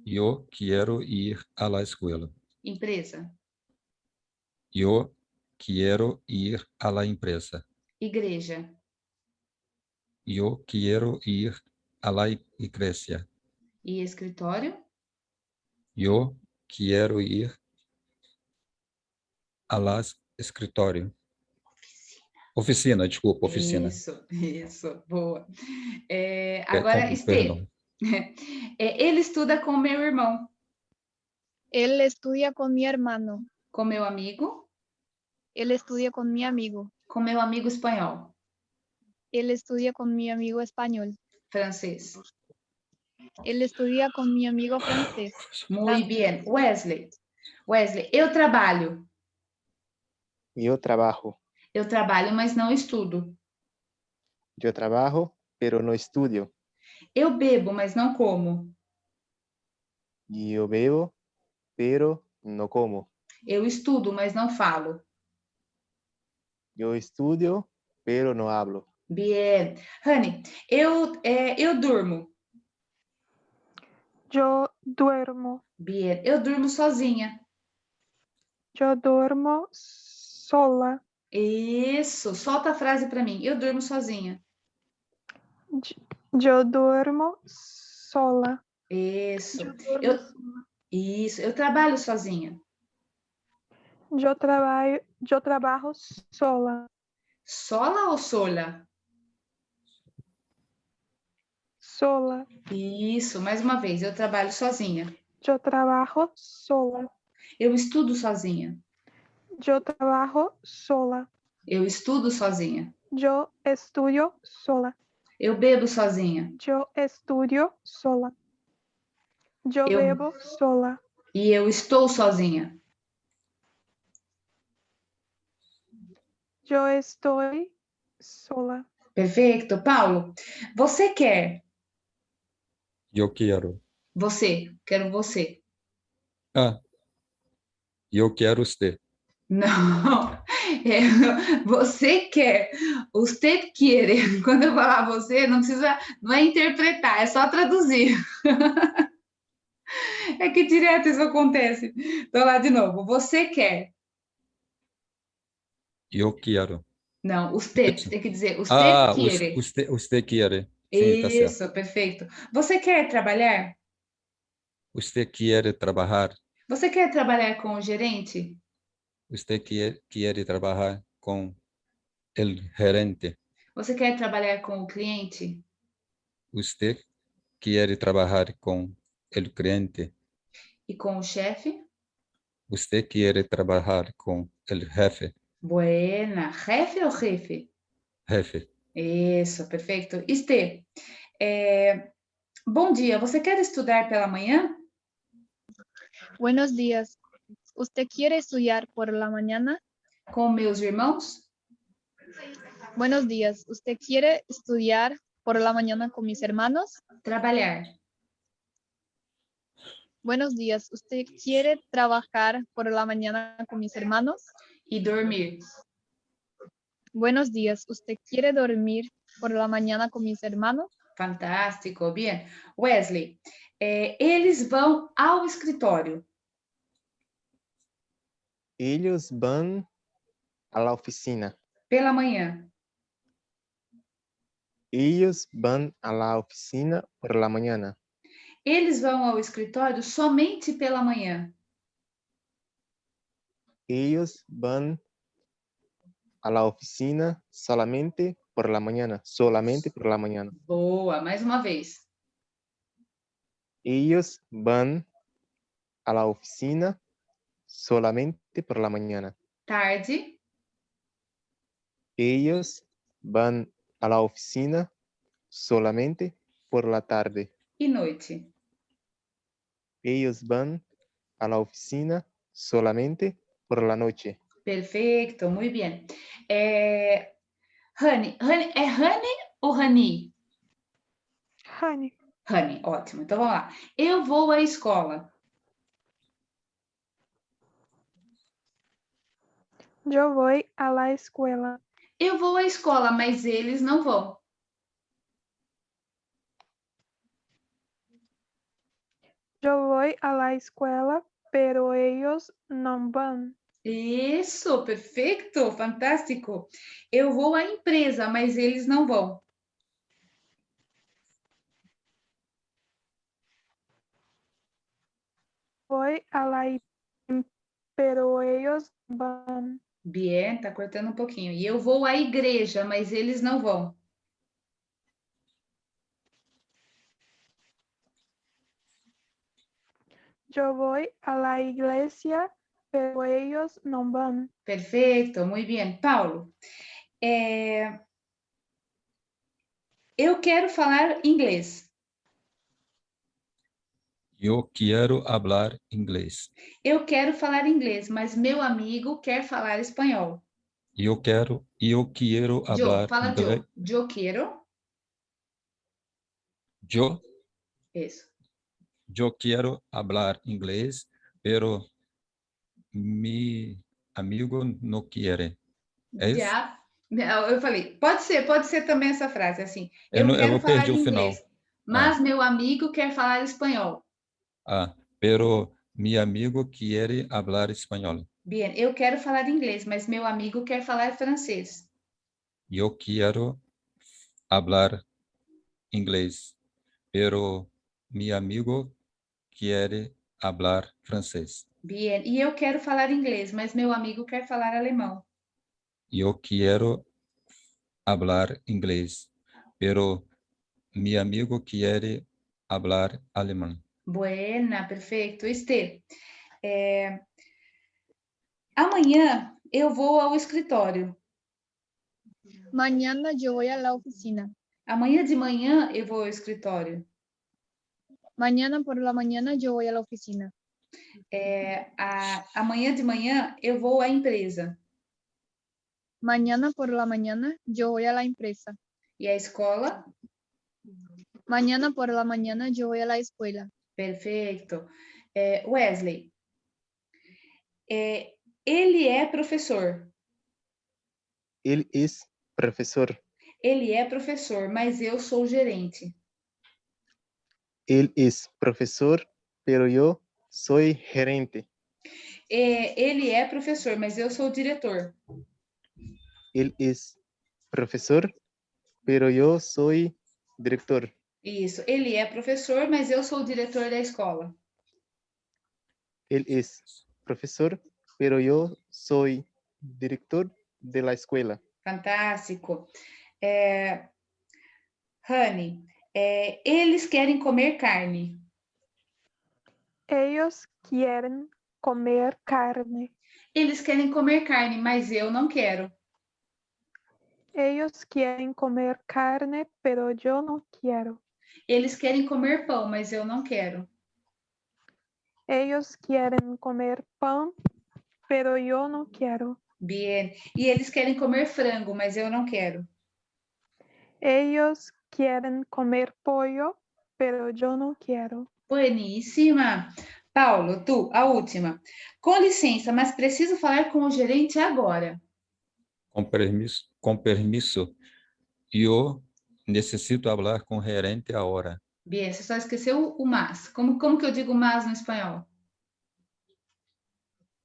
Eu quero ir à la escola. Empresa. Eu quero ir à la empresa. Igreja. Eu quero ir à la igreja. E escritório? Eu quero ir a la escritório. Oficina, desculpa, oficina. Isso, boa. Agora, Estê, ele estuda com meu irmão. Ele estudia com meu irmão. Com meu amigo? Ele estudia com meu amigo. Com meu amigo espanhol. Ele estudia com meu amigo espanhol. Francês. Ele estudia com meu amigo francês. Muito bem. Wesley, eu trabalho. Eu trabalho. Eu trabalho, mas não estudo. Eu trabalho, pero não estudio. Eu bebo, mas não como. Eu bebo, pero não como. Eu estudo, mas não falo. Eu estudio, pero não hablo. Bien. Rani, eu durmo. Eu duermo. Bien. Eu durmo sozinha. Eu durmo sola. Isso. Solta a frase para mim. Eu durmo sozinha. Eu durmo sola. Isso. Eu trabalho sozinha. Eu trabalho sola. Sola ou sola? Sola. Isso. Mais uma vez. Eu trabalho sozinha. Eu trabalho sola. Eu estudo sozinha. Eu trabalho sola. Eu estudo sozinha. Yo estudio sola. Eu bebo sozinha. Yo estudio sola. Yo Eu- bebo sola. E eu estou sozinha. Yo estoy sola. Perfeito. Paulo, você quer? Eu quero. Você. Quero você. Ah, eu quero você. Não. Você quer. Usted quiere. Quando eu falar você, não é interpretar, é só traduzir. É que direto isso acontece. Então, lá de novo. Você quer. Eu quero. Não, usted. Tem que dizer, usted Ah, quiere. você quer. Sim, tá certo. Isso, perfeito. Você quer trabalhar? Você quer trabalhar. Você quer trabalhar com o gerente? Você quer trabalhar com o gerente. Você quer trabalhar com o cliente? Você quer trabalhar com o cliente. E com o chefe? Você quer trabalhar com o jefe. Buena. Jefe ou jefe? Jefe. Isso, perfeito. Estê, bom dia. Você quer estudar pela manhã? Buenos días. ¿Usted quiere estudiar por la mañana? Com meus irmãos? Buenos días. ¿Usted quiere estudiar por la mañana con mis hermanos? Trabalhar. Buenos días. ¿Usted quiere trabajar por la mañana con mis hermanos? E dormir. Buenos días. ¿Usted quiere dormir por la mañana con mis hermanos? Fantástico, bien. Wesley, eles vão ao escritório. Ellos van a la oficina. Pela manhã. Ellos van a la oficina por la mañana. Eles vão ao escritório somente pela manhã. Ellos van a la oficina solamente por la mañana. Solamente por la mañana. Boa, mais uma vez. Ellos van a la oficina solamente por la mañana. Tarde. Ellos van a la oficina solamente por la tarde. E noite. Ellos van a la oficina solamente por la noche. Perfeito, muito bem. Rani, é Rani ou Rani? Honey. Rani, ótimo. Então vamos lá. Eu vou à escola. Yo voy a la escuela. Eu vou à escola, mas eles não vão. Yo voy a la escuela, pero ellos no van. Isso, perfeito, fantástico. Eu vou à empresa, mas eles não vão. Voy a la pero ellos van. Bien, tá cortando um pouquinho. E eu vou à igreja, mas eles não vão. Yo voy a la iglesia, pero ellos no van. Perfeito, muito bem. Paulo, eu quero falar inglês. Eu quero falar inglês. Eu quero falar inglês, mas meu amigo quer falar espanhol. Eu quero Yo, falar fala inglês. Yo quero. Isso. Eu quero falar inglês, pero mi amigo não quer. É isso? Já. Eu falei, pode ser também essa frase, assim. Eu quero vou falar perder o inglês, final. mas meu amigo quer falar espanhol. Pero mi amigo quiere hablar espanhol. Bien, eu quero falar inglês, mas meu amigo quer falar francês. Eu quero hablar inglês, pero mi amigo quiere hablar francês. Bien, e eu quero falar inglês, mas meu amigo quer falar alemão. Eu quero hablar inglês, pero mi amigo quiere hablar alemão. Buena, perfeito. Estê, amanhã eu vou ao escritório. Mañana yo voy a la oficina. Amanhã de manhã eu vou ao escritório. Mañana por la mañana yo voy a la oficina. Amanhã de manhã eu vou à empresa. Mañana por la mañana yo voy a la empresa. E a escola? Mañana por la mañana yo voy a la escuela. Perfeito. Wesley, ele é professor. Él es profesor. Ele é professor, mas eu sou gerente. Él es profesor, pero yo soy gerente. Ele é professor, mas eu sou diretor. Él es profesor, pero yo soy director. Isso. Ele é professor, mas eu sou o diretor da escola. Él es profesor, pero yo soy director de la escuela. Fantástico. Rani, eles querem comer carne. Ellos quieren comer carne. Eles querem comer carne, mas eu não quero. Ellos quieren comer carne, pero yo no quiero. Eles querem comer pão, mas eu não quero. Ellos quieren comer pan, pero yo no quiero. Bien. E eles querem comer frango, mas eu não quero. Ellos quieren comer pollo, pero yo no quiero. Bueníssima. Paulo, tu, a última. Com licença, mas preciso falar com o gerente agora. Com permiso. Eu necessito falar com o gerente agora. Bien, você só esqueceu o mas. Como que eu digo mas no espanhol?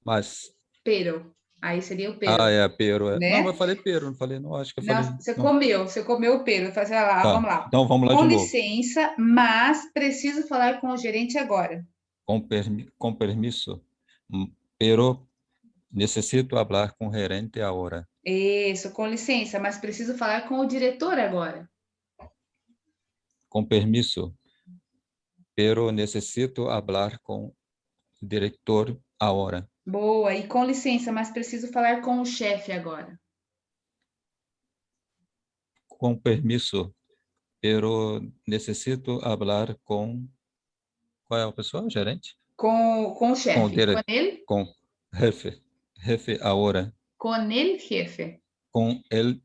Mas. Pero. Aí seria o pero. Pero. Né? Não, eu falei pero, não falei, não, acho que eu falei. Você comeu o pero. Tá, vamos lá. Então vamos lá de novo. Com licença, mas preciso falar com o gerente agora. Com permiso. Pero necessito falar com o gerente agora. Isso, com licença, mas preciso falar com o diretor agora. Com permiso. Pero necessito falar com o diretor agora. Boa, e com licença, mas preciso falar com o chefe agora. Com permiso, pero necessito falar com... Qual é a pessoa? O gerente? Com o chefe. Com ele? Com jefe. Jefe agora. Com ele, jefe. Com ele,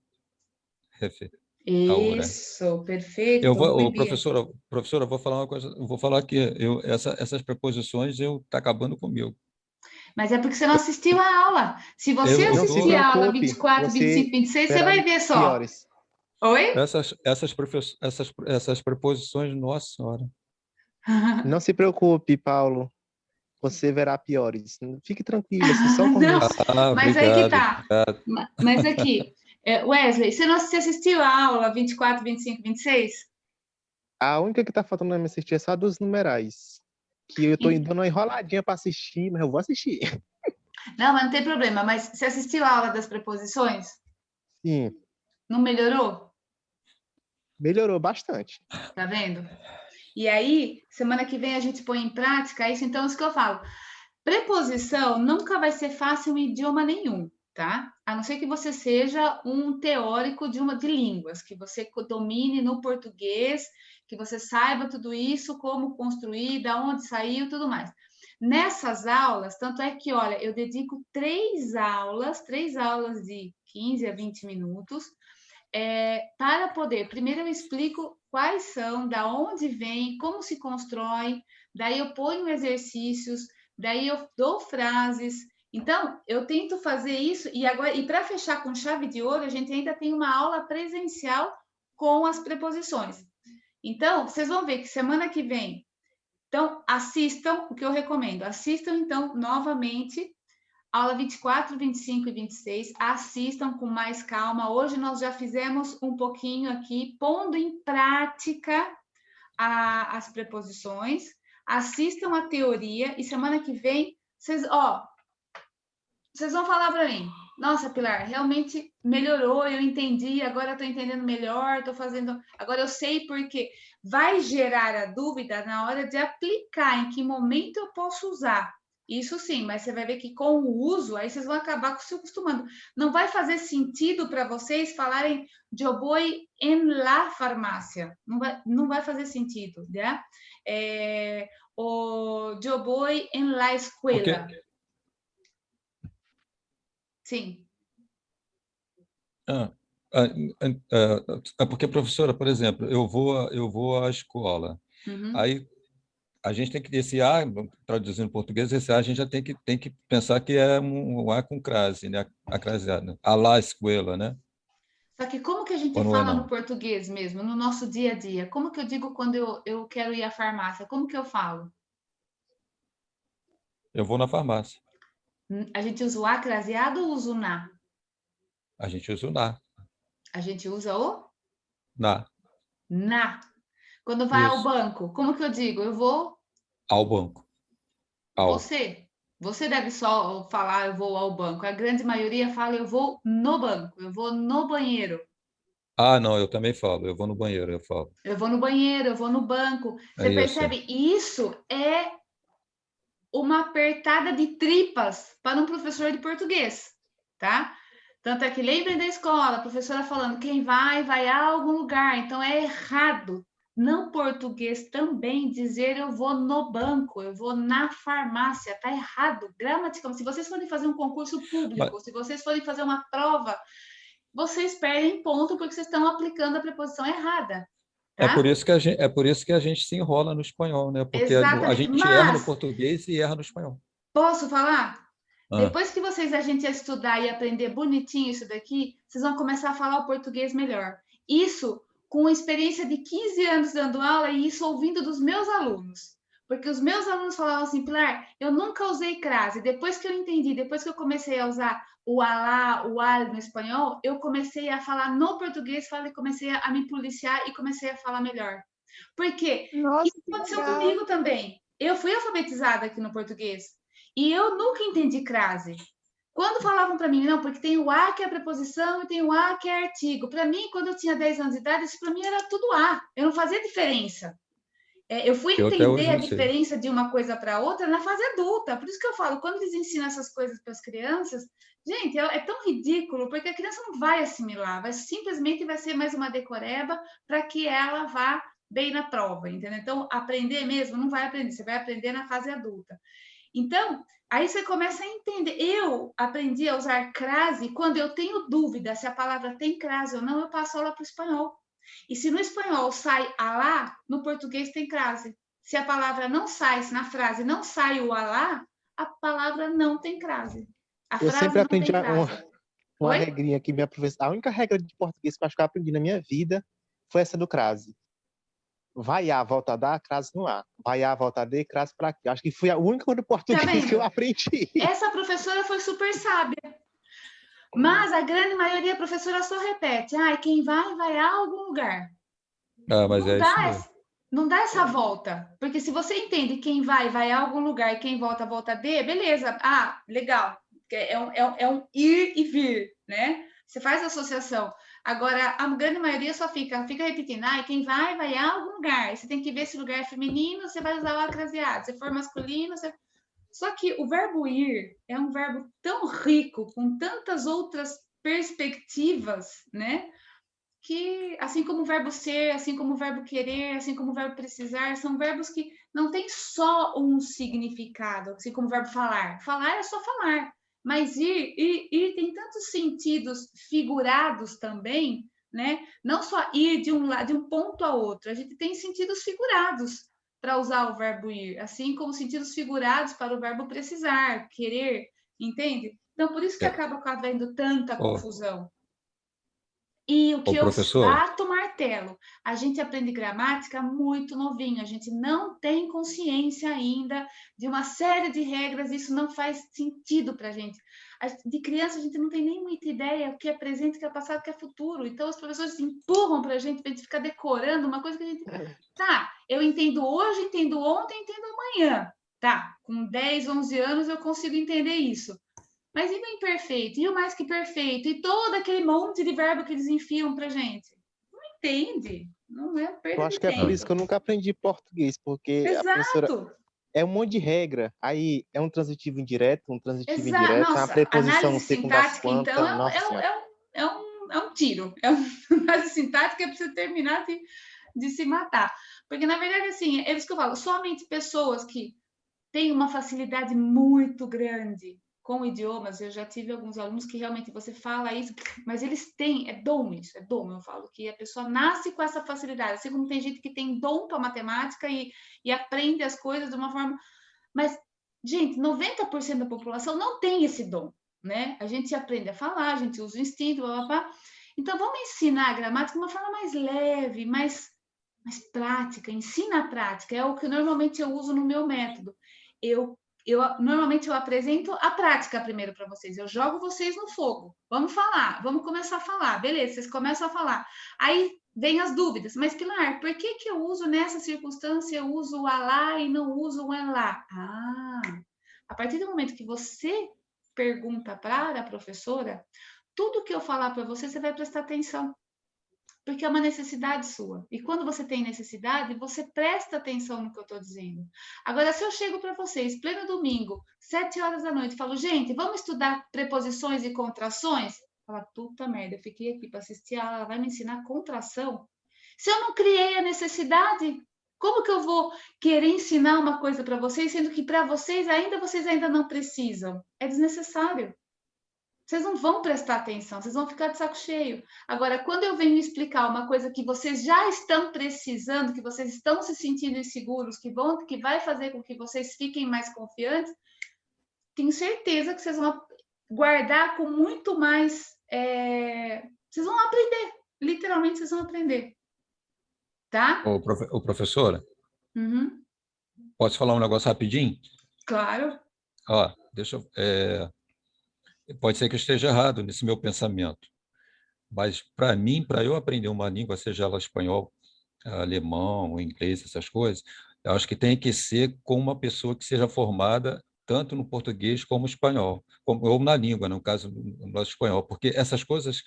jefe. Isso, agora. Perfeito. Professora, eu vou falar uma coisa. Eu vou falar que essas preposições tá acabando comigo. Mas é porque você não assistiu a aula. Se você assistir a aula 24, 25, 26, você vai ver só. Piores. Oi? Essas preposições, nossa senhora. Não se preocupe, Paulo. Você verá piores. Fique tranquilo, é só o começo. Mas aí que tá. Mas aqui, Wesley, você assistiu a aula 24, 25, 26? A única que tá faltando na minha assistir é só a dos numerais. Que eu tô dando uma enroladinha para assistir, mas eu vou assistir. Não, mas não tem problema. Mas você assistiu a aula das preposições? Sim. Não melhorou? Melhorou bastante. Tá vendo? E aí, semana que vem a gente põe em prática isso. Então, isso que eu falo. Preposição nunca vai ser fácil em idioma nenhum, tá? A não ser que você seja um teórico de línguas, que você domine no português, que você saiba tudo isso, como construir, da onde saiu, tudo mais. Nessas aulas, tanto é que, olha, eu dedico 3 aulas de 15 a 20 minutos, para poder, primeiro eu explico quais são, da onde vem, como se constrói, daí eu ponho exercícios, daí eu dou frases. Então, eu tento fazer isso, e para fechar com chave de ouro, a gente ainda tem uma aula presencial com as preposições. Então, vocês vão ver que semana que vem, então, assistam, o que eu recomendo, assistam, então, novamente, aula 24, 25 e 26, assistam com mais calma. Hoje nós já fizemos um pouquinho aqui, pondo em prática as preposições, assistam a teoria, e semana que vem, vocês vão falar para mim, nossa, Pilar, realmente melhorou, eu entendi, agora eu estou entendendo melhor, estou fazendo, agora eu sei porque vai gerar a dúvida na hora de aplicar, em que momento eu posso usar. Isso sim, mas você vai ver que com o uso, aí vocês vão acabar se acostumando. Não vai fazer sentido para vocês falarem eu vou en la farmácia. Não vai fazer sentido, né? O eu vou en la escuela. Sim. Porque, professora, por exemplo, eu vou à escola. Aí a gente tem que, esse A, traduzindo em português, esse A a gente já tem que pensar que é um A com crase, né? A craseada, a la escuela, né? Só que como que a gente fala no português mesmo, no nosso dia a dia? Como que eu digo quando eu quero ir à farmácia? Como que eu falo? Eu vou na farmácia. A gente usa o A craseado ou usa o na? A gente usa o na. A gente usa o? Na. Na. Quando vai ao banco, como que eu digo? Eu vou... Ao banco. Ao. Você deve só falar eu vou ao banco. A grande maioria fala eu vou no banco, eu vou no banheiro. Ah, não, eu também falo, eu vou no banheiro, eu falo. Eu vou no banheiro, eu vou no banco. Você percebe? Isso é uma apertada de tripas para um professor de português, tá? Tanto é que lembrem da escola, a professora falando quem vai a algum lugar. Então é errado no português também dizer eu vou no banco, eu vou na farmácia. Tá errado, gramaticalmente. Se vocês forem fazer um concurso público, se vocês forem fazer uma prova, vocês perdem ponto porque vocês estão aplicando a preposição errada. Tá? É por isso que a gente se enrola no espanhol, né? Porque a gente erra no português e erra no espanhol. Posso falar? Depois que a gente estudar e aprender bonitinho isso daqui, vocês vão começar a falar o português melhor. Isso com experiência de 15 anos dando aula e isso ouvindo dos meus alunos. Porque os meus alunos falavam assim, Pilar, eu nunca usei crase. Depois que eu entendi, depois que eu comecei a usar o alá, o al no espanhol, eu comecei a falar no português, comecei a me policiar e comecei a falar melhor. Por quê? Isso aconteceu comigo também. Eu fui alfabetizada aqui no português. E eu nunca entendi crase. Quando falavam para mim, não, porque tem o A que é a preposição e tem o A que é artigo. Para mim, quando eu tinha 10 anos de idade, isso para mim era tudo A. Eu não fazia diferença. Eu fui entender a diferença de uma coisa para outra na fase adulta. Por isso que eu falo, quando eles ensinam essas coisas para as crianças, gente, é tão ridículo, porque a criança não vai assimilar, simplesmente vai ser mais uma decoreba para que ela vá bem na prova, entendeu? Então, aprender mesmo, não vai aprender, você vai aprender na fase adulta. Então, aí você começa a entender. Eu aprendi a usar crase quando eu tenho dúvida se a palavra tem crase ou não, eu passo ela para o espanhol. E se no espanhol sai alá, no português tem crase. Se a palavra não sai, se na frase não sai o alá, a palavra não tem crase. Eu sempre aprendi uma regrinha que minha professora... A única regra de português que eu acho que eu aprendi na minha vida foi essa do crase. Vai A, volta a dar, crase no A. Vai A, volta a D, crase para aqui. Acho que foi a única coisa do português que eu aprendi. Essa professora foi super sábia. Mas a grande maioria, a professora só repete. Quem vai a algum lugar. Mas não dá essa volta. Porque se você entende quem vai a algum lugar e quem volta a D, beleza. Legal. É um ir e vir, né? Você faz associação. Agora, a grande maioria só fica repetindo. Quem vai a algum lugar. Você tem que ver se o lugar é feminino, você vai usar o acraseado. Se for masculino, você... Só que o verbo ir é um verbo tão rico, com tantas outras perspectivas, né? Que, assim como o verbo ser, assim como o verbo querer, assim como o verbo precisar, são verbos que não têm só um significado, assim como o verbo falar. Falar é só falar. Mas ir tem tantos sentidos figurados também, né? Não só ir de um ponto a outro. A gente tem sentidos figurados para usar o verbo ir, assim como sentidos figurados para o verbo precisar, querer, entende? Então, por isso que acaba havendo tanta confusão. E o que eu bato martelo, a gente aprende gramática muito novinho, a gente não tem consciência ainda de uma série de regras, isso não faz sentido para a gente. De criança, a gente não tem nem muita ideia o que é presente, o que é passado, o que é futuro. Então, os professores empurram para a gente ficar decorando uma coisa que a gente... eu entendo hoje, entendo ontem, entendo amanhã. Com 10, 11 anos eu consigo entender isso. Mas e no imperfeito? E o mais que perfeito? E todo aquele monte de verbo que eles enfiam pra gente? Não entende. Não é perda de tempo. Eu acho que é por isso que eu nunca aprendi português, porque Exato. É um monte de regra. Aí é um transitivo indireto, um transitivo Exato. indireto, Nossa, uma preposição não análise sei com das sintática, quantas. então, Nossa Senhora. é um tiro. É uma análise sintática que precisa terminar de se matar. Porque, na verdade, assim, é isso que eu falo, somente pessoas que têm uma facilidade muito grande com idiomas, eu já tive alguns alunos que realmente você fala isso, mas eles têm, é dom isso, é dom, eu falo, que a pessoa nasce com essa facilidade, assim como tem gente que tem dom para matemática e aprende as coisas de uma forma... Mas, gente, 90% da população não tem esse dom, né? A gente aprende a falar, a gente usa o instinto, blá, blá, blá. Então, vamos ensinar a gramática de uma forma mais leve, mais prática, ensina a prática, é o que normalmente eu uso no meu método. Normalmente eu apresento a prática primeiro para vocês, eu jogo vocês no fogo, vamos falar, vamos começar a falar, beleza, vocês começam a falar, aí vem as dúvidas, mas Pilar, por que eu uso nessa circunstância, eu uso o alá e não uso o elá? A partir do momento que você pergunta para a professora, tudo que eu falar para você, você vai prestar atenção. Porque é uma necessidade sua. E quando você tem necessidade, você presta atenção no que eu estou dizendo. Agora, se eu chego para vocês, pleno domingo, 7 horas da noite, falo, gente, vamos estudar preposições e contrações? Fala, puta merda, eu fiquei aqui para assistir a aula, ela vai me ensinar contração? Se eu não criei a necessidade, como que eu vou querer ensinar uma coisa para vocês, sendo que para vocês ainda não precisam? É desnecessário. Vocês não vão prestar atenção, vocês vão ficar de saco cheio. Agora, quando eu venho explicar uma coisa que vocês já estão precisando, que vocês estão se sentindo inseguros, que vai fazer com que vocês fiquem mais confiantes, tenho certeza que vocês vão guardar com muito mais... Vocês vão aprender, literalmente vocês vão aprender. Tá? Ô, professora, Uhum. posso falar um negócio rapidinho? Claro. Ó, deixa eu... Pode ser que eu esteja errado nesse meu pensamento, mas para mim, para eu aprender uma língua, seja ela espanhol, alemão, inglês, essas coisas, eu acho que tem que ser com uma pessoa que seja formada tanto no português como no espanhol, ou na língua, no caso no nosso espanhol, porque essas coisas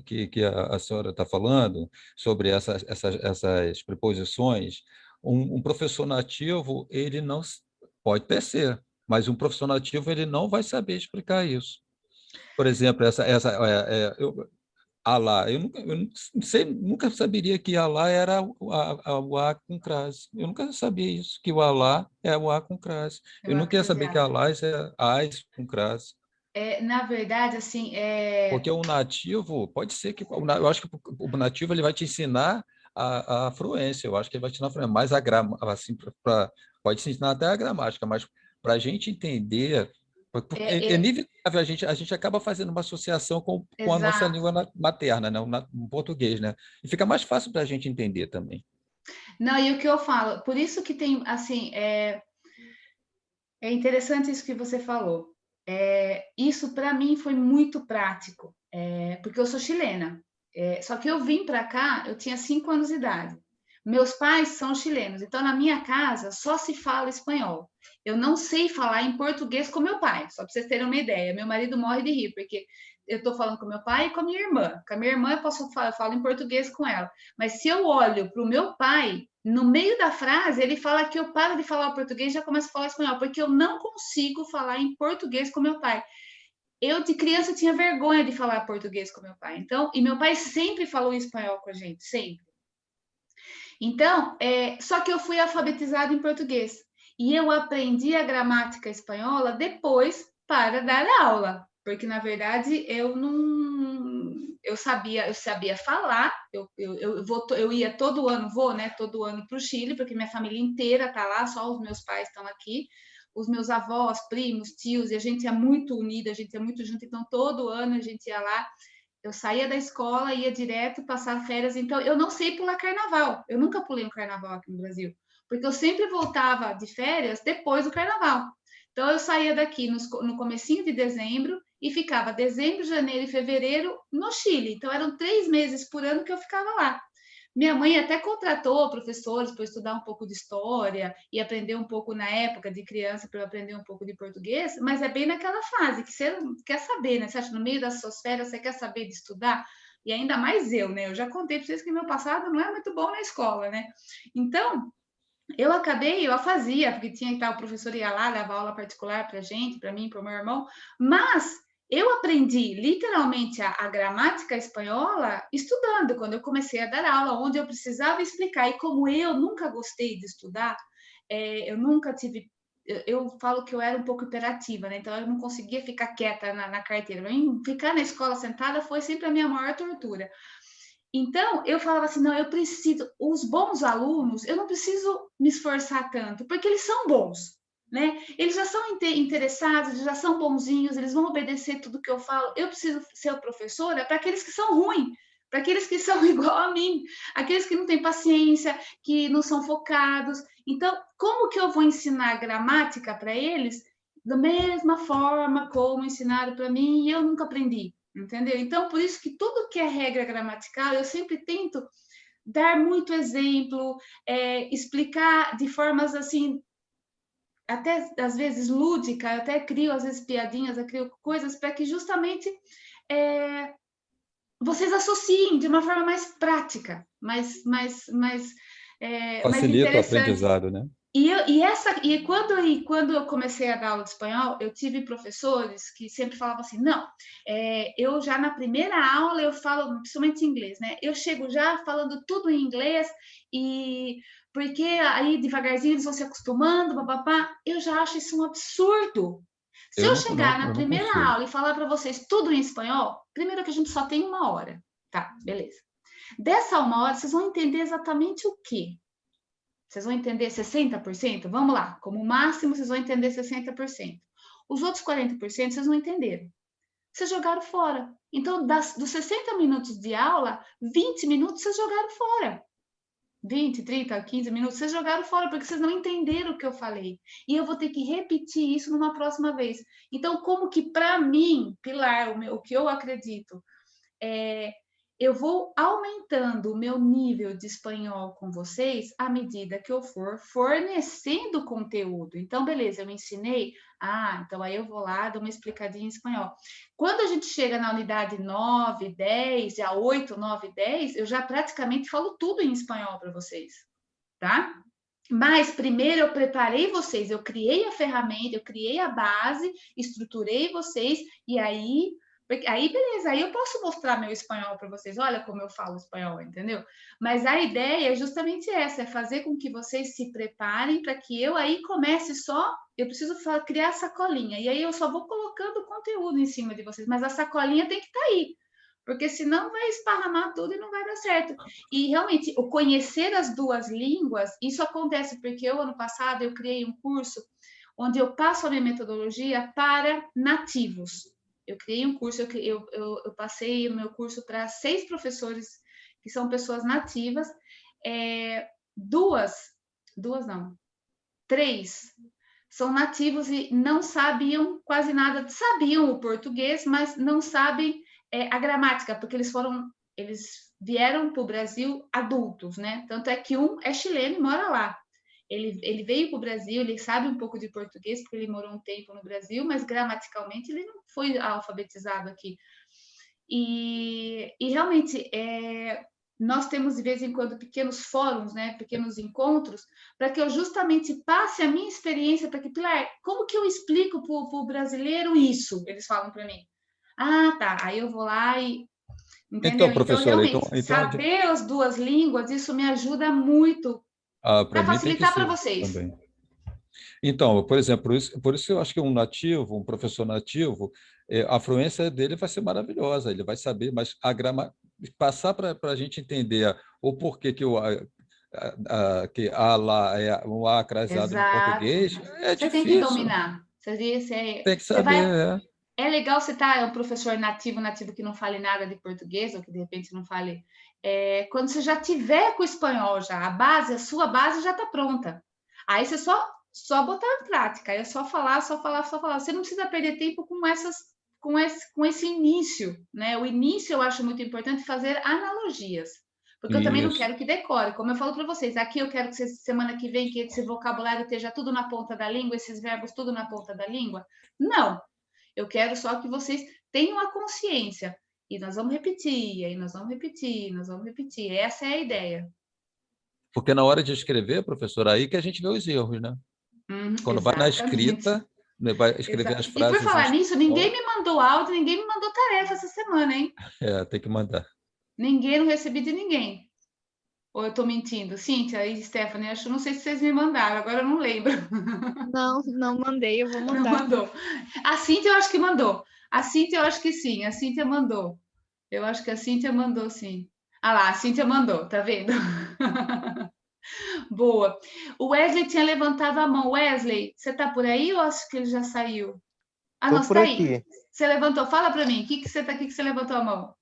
que a senhora está falando, sobre essas preposições, um professor nativo, ele não pode até ser, mas um professor nativo ele não vai saber explicar isso. Por exemplo, Alá. Eu não sei, nunca saberia que Alá era o A com crase. Eu nunca sabia isso, que o Alá é o A com crase. Eu nunca ia saber que Alá é Ás com crase. Na verdade, assim... Porque o nativo, pode ser que... Eu acho que o nativo ele vai te ensinar a fluência, eu acho que ele vai te ensinar a fluência, mas assim, pode te ensinar até a gramática, mas para a gente entender... É inevitável, a gente acaba fazendo uma associação com a nossa língua materna, né? O português, né? E fica mais fácil para a gente entender também. Não, e o que eu falo, por isso que tem, assim, é interessante isso que você falou. Isso, para mim, foi muito prático, porque eu sou chilena. Só que eu vim para cá, eu tinha 5 anos de idade. Meus pais são chilenos, então na minha casa só se fala espanhol. Eu não sei falar em português com meu pai, só para vocês terem uma ideia. Meu marido morre de rir, porque eu estou falando com meu pai e com a minha irmã. Com a minha irmã eu falo em português com ela. Mas se eu olho para o meu pai, no meio da frase, ele fala que eu paro de falar o português e já começo a falar espanhol, porque eu não consigo falar em português com meu pai. Eu, de criança, tinha vergonha de falar português com meu pai. Então, e meu pai sempre falou espanhol com a gente, sempre. Então, só que eu fui alfabetizada em português. E eu aprendi a gramática espanhola depois para dar aula. Porque, na verdade, eu sabia falar, eu ia todo ano, todo ano para o Chile, porque minha família inteira está lá, só os meus pais estão aqui, os meus avós, primos, tios, e a gente é muito unida, a gente é muito junto, então todo ano a gente ia lá. Eu saía da escola, ia direto passar férias, então eu não sei pular carnaval, eu nunca pulei um carnaval aqui no Brasil, porque eu sempre voltava de férias depois do carnaval. Então eu saía daqui no comecinho de dezembro e ficava dezembro, janeiro e fevereiro no Chile. Então eram 3 meses por ano que eu ficava lá. Minha mãe até contratou professores para estudar um pouco de história e aprender um pouco na época de criança para eu aprender um pouco de português, mas é bem naquela fase que você quer saber, né? Você acha no meio das suas férias, você quer saber de estudar? E ainda mais eu, né? Eu já contei para vocês que meu passado não é muito bom na escola, né? Então, eu fazia, porque tinha que estar, o professor ia lá, dava aula particular para gente, para mim, para o meu irmão, mas eu aprendi literalmente a gramática espanhola estudando, quando eu comecei a dar aula, onde eu precisava explicar. E como eu nunca gostei de estudar, eu nunca tive... Eu falo que eu era um pouco hiperativa, né? Então eu não conseguia ficar quieta na carteira. Ficar na escola sentada foi sempre a minha maior tortura. Então, eu falava assim, não, eu preciso... Os bons alunos, eu não preciso me esforçar tanto, porque eles são bons, né? Eles já são interessados, eles já são bonzinhos, eles vão obedecer tudo que eu falo. Eu preciso ser professora para aqueles que são ruins, para aqueles que são igual a mim, aqueles que não têm paciência, que não são focados. Então, como que eu vou ensinar gramática para eles da mesma forma como ensinaram para mim e eu nunca aprendi? Entendeu? Então, por isso que tudo que é regra gramatical, eu sempre tento dar muito exemplo, explicar de formas assim, até às vezes lúdica, eu até crio às vezes piadinhas, eu crio coisas para que justamente vocês associem de uma forma mais prática, mais Facilita o interessante. aprendizado, né? E quando eu comecei a dar aula de espanhol, eu tive professores que sempre falavam assim, não, eu já na primeira aula eu falo, principalmente em inglês, né? Eu chego já falando tudo em inglês, e porque aí devagarzinho eles vão se acostumando, papapá. Eu já acho isso um absurdo. Se eu chegar na primeira aula e falar para vocês tudo em espanhol, primeiro que a gente só tem 1 hora. Tá, beleza. Dessa 1 hora, vocês vão entender exatamente o quê? Vocês vão entender 60%? Vamos lá, como máximo vocês vão entender 60%. Os outros 40% vocês não entenderam. Vocês jogaram fora. Então, dos 60 minutos de aula, 20 minutos vocês jogaram fora. 20, 30, 15 minutos vocês jogaram fora, porque vocês não entenderam o que eu falei. E eu vou ter que repetir isso numa próxima vez. Então, como que para mim, Pilar, o que eu acredito, eu vou aumentando o meu nível de espanhol com vocês à medida que eu for fornecendo conteúdo. Então, beleza, eu ensinei, então aí eu vou lá, dou uma explicadinha em espanhol. Quando a gente chega na unidade 9, 10, já 8, 9, 10, eu já praticamente falo tudo em espanhol para vocês, tá? Mas primeiro eu preparei vocês, eu criei a ferramenta, eu criei a base, estruturei vocês, e aí... Aí, beleza, aí eu posso mostrar meu espanhol para vocês, olha como eu falo espanhol, entendeu? Mas a ideia é justamente essa, é fazer com que vocês se preparem para que eu aí comece eu preciso criar a sacolinha, e aí eu só vou colocando o conteúdo em cima de vocês, mas a sacolinha tem que estar aí, porque senão vai esparramar tudo e não vai dar certo. E realmente, o conhecer as 2 línguas, isso acontece porque ano passado, eu criei um curso onde eu passo a minha metodologia para nativos. Eu criei um curso, eu passei o meu curso para 6 professores que são pessoas nativas, 3 são nativos e não sabiam quase nada, sabiam o português, mas não sabem a gramática, porque eles vieram para o Brasil adultos, né? Tanto é que um é chileno e mora lá. Ele veio para o Brasil, ele sabe um pouco de português, porque ele morou um tempo no Brasil, mas gramaticalmente ele não foi alfabetizado aqui. E realmente, nós temos de vez em quando pequenos fóruns, né, pequenos encontros, para que eu justamente passe a minha experiência, para que, Pilar, como que eu explico para o brasileiro isso? Eles falam para mim. Tá, aí eu vou lá e... Entendeu? Então, professora, realmente, saber as 2 línguas, isso me ajuda muito para facilitar para vocês. Também. Então, por exemplo, por isso eu acho que um professor nativo, a fluência dele vai ser maravilhosa, ele vai saber, mas passar para a gente entender o porquê que que lá é um A crasado no português, é difícil. Você tem que dominar. Tem que saber, É legal você estar um professor nativo que não fale nada de português, ou que de repente não fale... quando você já tiver com o espanhol, a sua base já está pronta. Aí você só botar em prática, é só falar. Você não precisa perder tempo com esse início, né? O início eu acho muito importante, fazer analogias. Porque eu também não quero que decore, como eu falo para vocês. Aqui eu quero que semana que vem, que esse vocabulário esteja tudo na ponta da língua, esses verbos tudo na ponta da língua. Não. Eu quero só que vocês tenham a consciência. E nós vamos repetir, aí nós vamos repetir. Essa é a ideia. Porque na hora de escrever, professor, aí que a gente vê os erros, né? Quando vai na escrita, né, vai escrever as frases... E por falar nisso, ninguém me mandou áudio, ninguém me mandou tarefa essa semana, hein? Tem que mandar. Ninguém, não recebi de ninguém. Ou eu estou mentindo? Cíntia e Stephanie, não sei se vocês me mandaram, agora eu não lembro. Não mandei, eu vou mandar. Não mandou. A Cíntia eu acho que mandou. A Cíntia eu acho que sim, a Cíntia mandou. Eu acho que a Cíntia mandou, sim. Ah lá, a Cíntia mandou, tá vendo? Boa. O Wesley tinha levantado a mão. Wesley, você tá por aí ou acho que ele já saiu? Ah, não, você tá aí. Você levantou. Fala para mim, o que você tá aqui que você levantou a mão?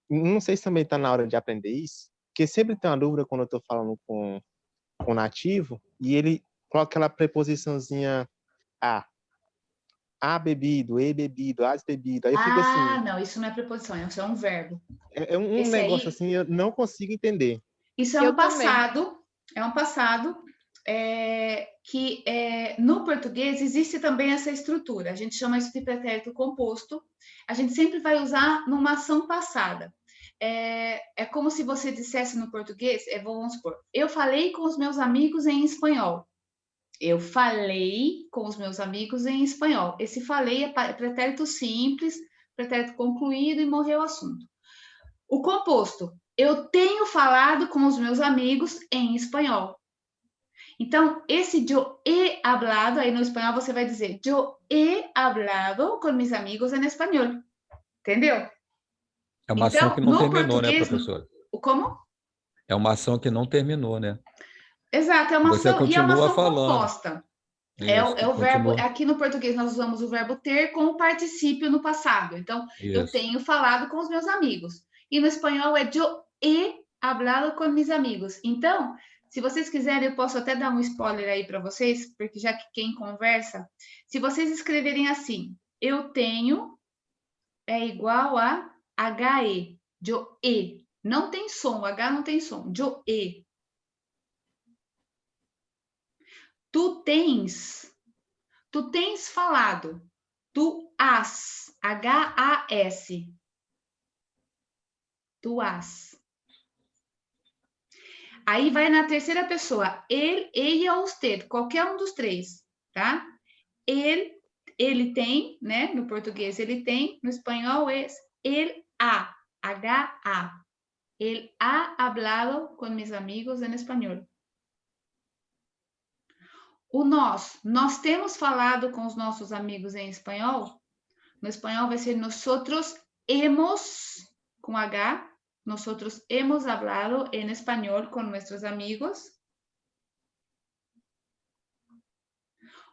Não sei se também está na hora de aprender isso, porque sempre tem uma dúvida quando eu estou falando com o nativo e ele coloca aquela preposiçãozinha a bebido, e bebido, as bebido. Aí fica assim. Não, isso não é preposição, isso é um verbo. É um negócio assim, eu não consigo entender. Isso é um passado, que no português existe também essa estrutura. A gente chama isso de pretérito composto. A gente sempre vai usar numa ação passada. É como se você dissesse no português, vamos supor, eu falei com os meus amigos em espanhol. Eu falei com os meus amigos em espanhol. Esse falei é pretérito simples, pretérito concluído e morreu o assunto. O composto, eu tenho falado com os meus amigos em espanhol. Então, esse yo he hablado, aí no espanhol você vai dizer yo he hablado con mis amigos en español. Entendeu? É uma ação que não terminou, né, professora? Como? É uma ação que não terminou, né? Exato, é uma você ação, e é uma ação falando. composta. É o verbo, aqui no português nós usamos o verbo ter com o particípio no passado. Então, eu tenho falado com os meus amigos. E no espanhol é yo he hablado con mis amigos. Então, se vocês quiserem, eu posso até dar um spoiler aí para vocês, porque já que quem conversa, se vocês escreverem assim, eu tenho é igual a HE, yo he. Não tem som, H não tem som, yo he. Tu tens falado, tu has, H-A-S, tu has. Aí vai na terceira pessoa, ele, ella, usted, qualquer um dos três, tá? Ele tem, né? No português ele tem, no espanhol é ele ha, H-A. Ele ha hablado com mis amigos em espanhol. O nós temos falado com os nossos amigos em espanhol. No espanhol vai ser nosotros hemos, com H, nosotros hemos hablado en español con nuestros amigos.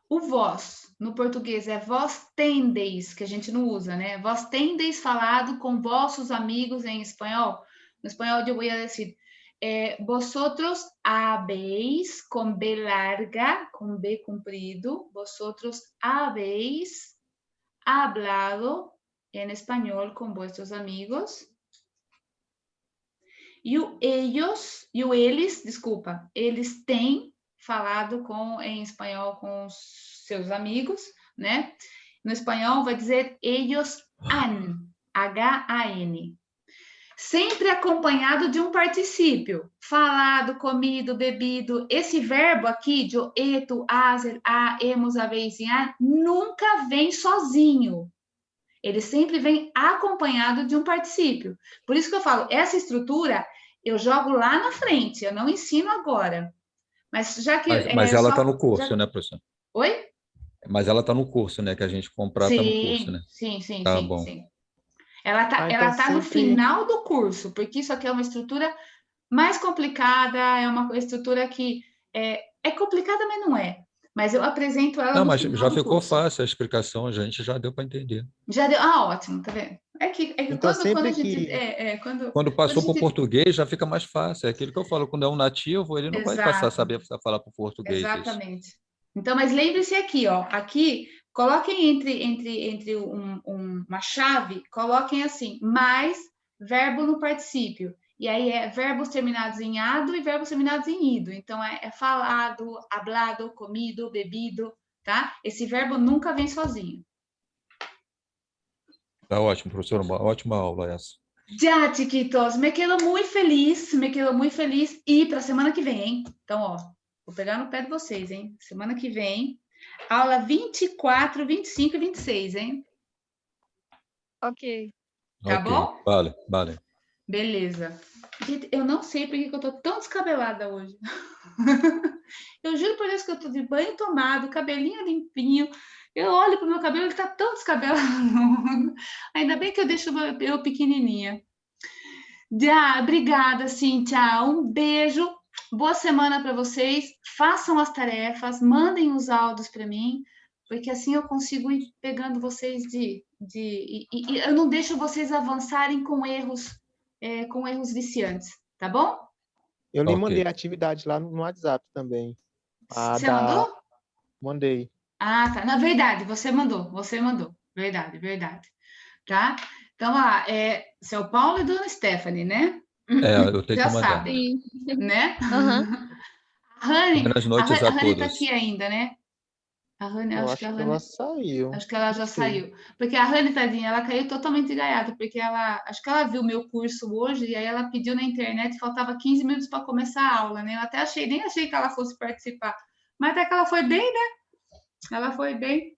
O vós, no português, é vós tendeis, que a gente não usa, né? Vós tendeis falado com vossos amigos em espanhol. No espanhol, eu vou dizer, vosotros habéis, com B larga, com B comprido, vosotros habéis hablado en español con vuestros amigos. E o eles, desculpa, eles têm falado em espanhol com os seus amigos, né? No espanhol vai dizer ellos han, H-A-N. Sempre acompanhado de um particípio. Falado, comido, bebido. Esse verbo aqui, yo, he, tu, has, a, hemos, habéis, han, nunca vem sozinho. Ele sempre vem acompanhado de um particípio. Por isso que eu falo, essa estrutura eu jogo lá na frente, eu não ensino agora. Mas já que... Mas ela está no curso, né, professor? Oi? Mas ela está no curso, né? Que a gente comprar está no curso, né? Sim, tá sim, bom. Sim. Ela tá no final do curso, porque isso aqui é uma estrutura mais complicada, é uma estrutura que é complicada, mas não é. Mas eu apresento ela no final do curso. Mas já ficou fácil a explicação, a gente já deu para entender. Já deu? Ah, ótimo, tá vendo? É que então, quando a gente... Quando passou para o português, já fica mais fácil. É aquilo que eu falo, quando é um nativo, ele não vai passar a saber falar para o português. Exatamente. Isso. Então, mas lembre-se aqui, ó. Aqui, coloquem entre uma chave, coloquem assim, mais verbo no particípio. E aí verbos terminados em ado e verbos terminados em ido. Então, é falado, hablado, comido, bebido, tá? Esse verbo nunca vem sozinho. Tá ótimo, professor. Uma ótima aula essa. Já, chiquitos, me quedo muito feliz e para semana que vem, hein? Então, ó, vou pegar no pé de vocês, hein? Semana que vem, aula 24, 25 e 26, hein? Ok. Tá bom? Vale. Beleza. Gente, eu não sei por que eu tô tão descabelada hoje. Eu juro por Deus que eu tô de banho tomado, cabelinho limpinho. Eu olho pro meu cabelo, ele tá tão descabelado. Ainda bem que eu deixo eu pequenininha. Já, obrigada, Cíntia. Um beijo. Boa semana para vocês. Façam as tarefas, mandem os áudios para mim, porque assim eu consigo ir pegando vocês e eu não deixo vocês avançarem com erros viciantes, tá bom? Eu lhe mandei a atividade lá no WhatsApp também. Você mandou? Mandei. Ah, tá. Na verdade, você mandou. Verdade. Tá? Então, seu Paulo e Dona Stephanie, né? Eu tenho já que mandar. Sabe, né? Uhum. Buenas noites a a Rani tá todos. aqui ainda, né? A Rani, Eu acho que ela saiu. Acho que ela já saiu. Porque a Rani, tadinha, ela caiu totalmente gaiata, porque acho que ela viu meu curso hoje e aí ela pediu na internet, faltava 15 minutos para começar a aula, né? Eu até nem achei que ela fosse participar. Mas até que ela foi bem, né? Ela foi bem.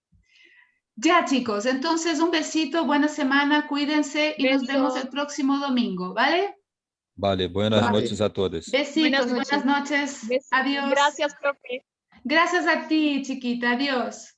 Ya, chicos, entonces un besito, buena semana, cuídense y nos vemos el próximo domingo, ¿vale? Vale, buenas noches a todos. Besitos, buenas noches. Adiós. Gracias, profe. Gracias a ti, chiquita. Adiós.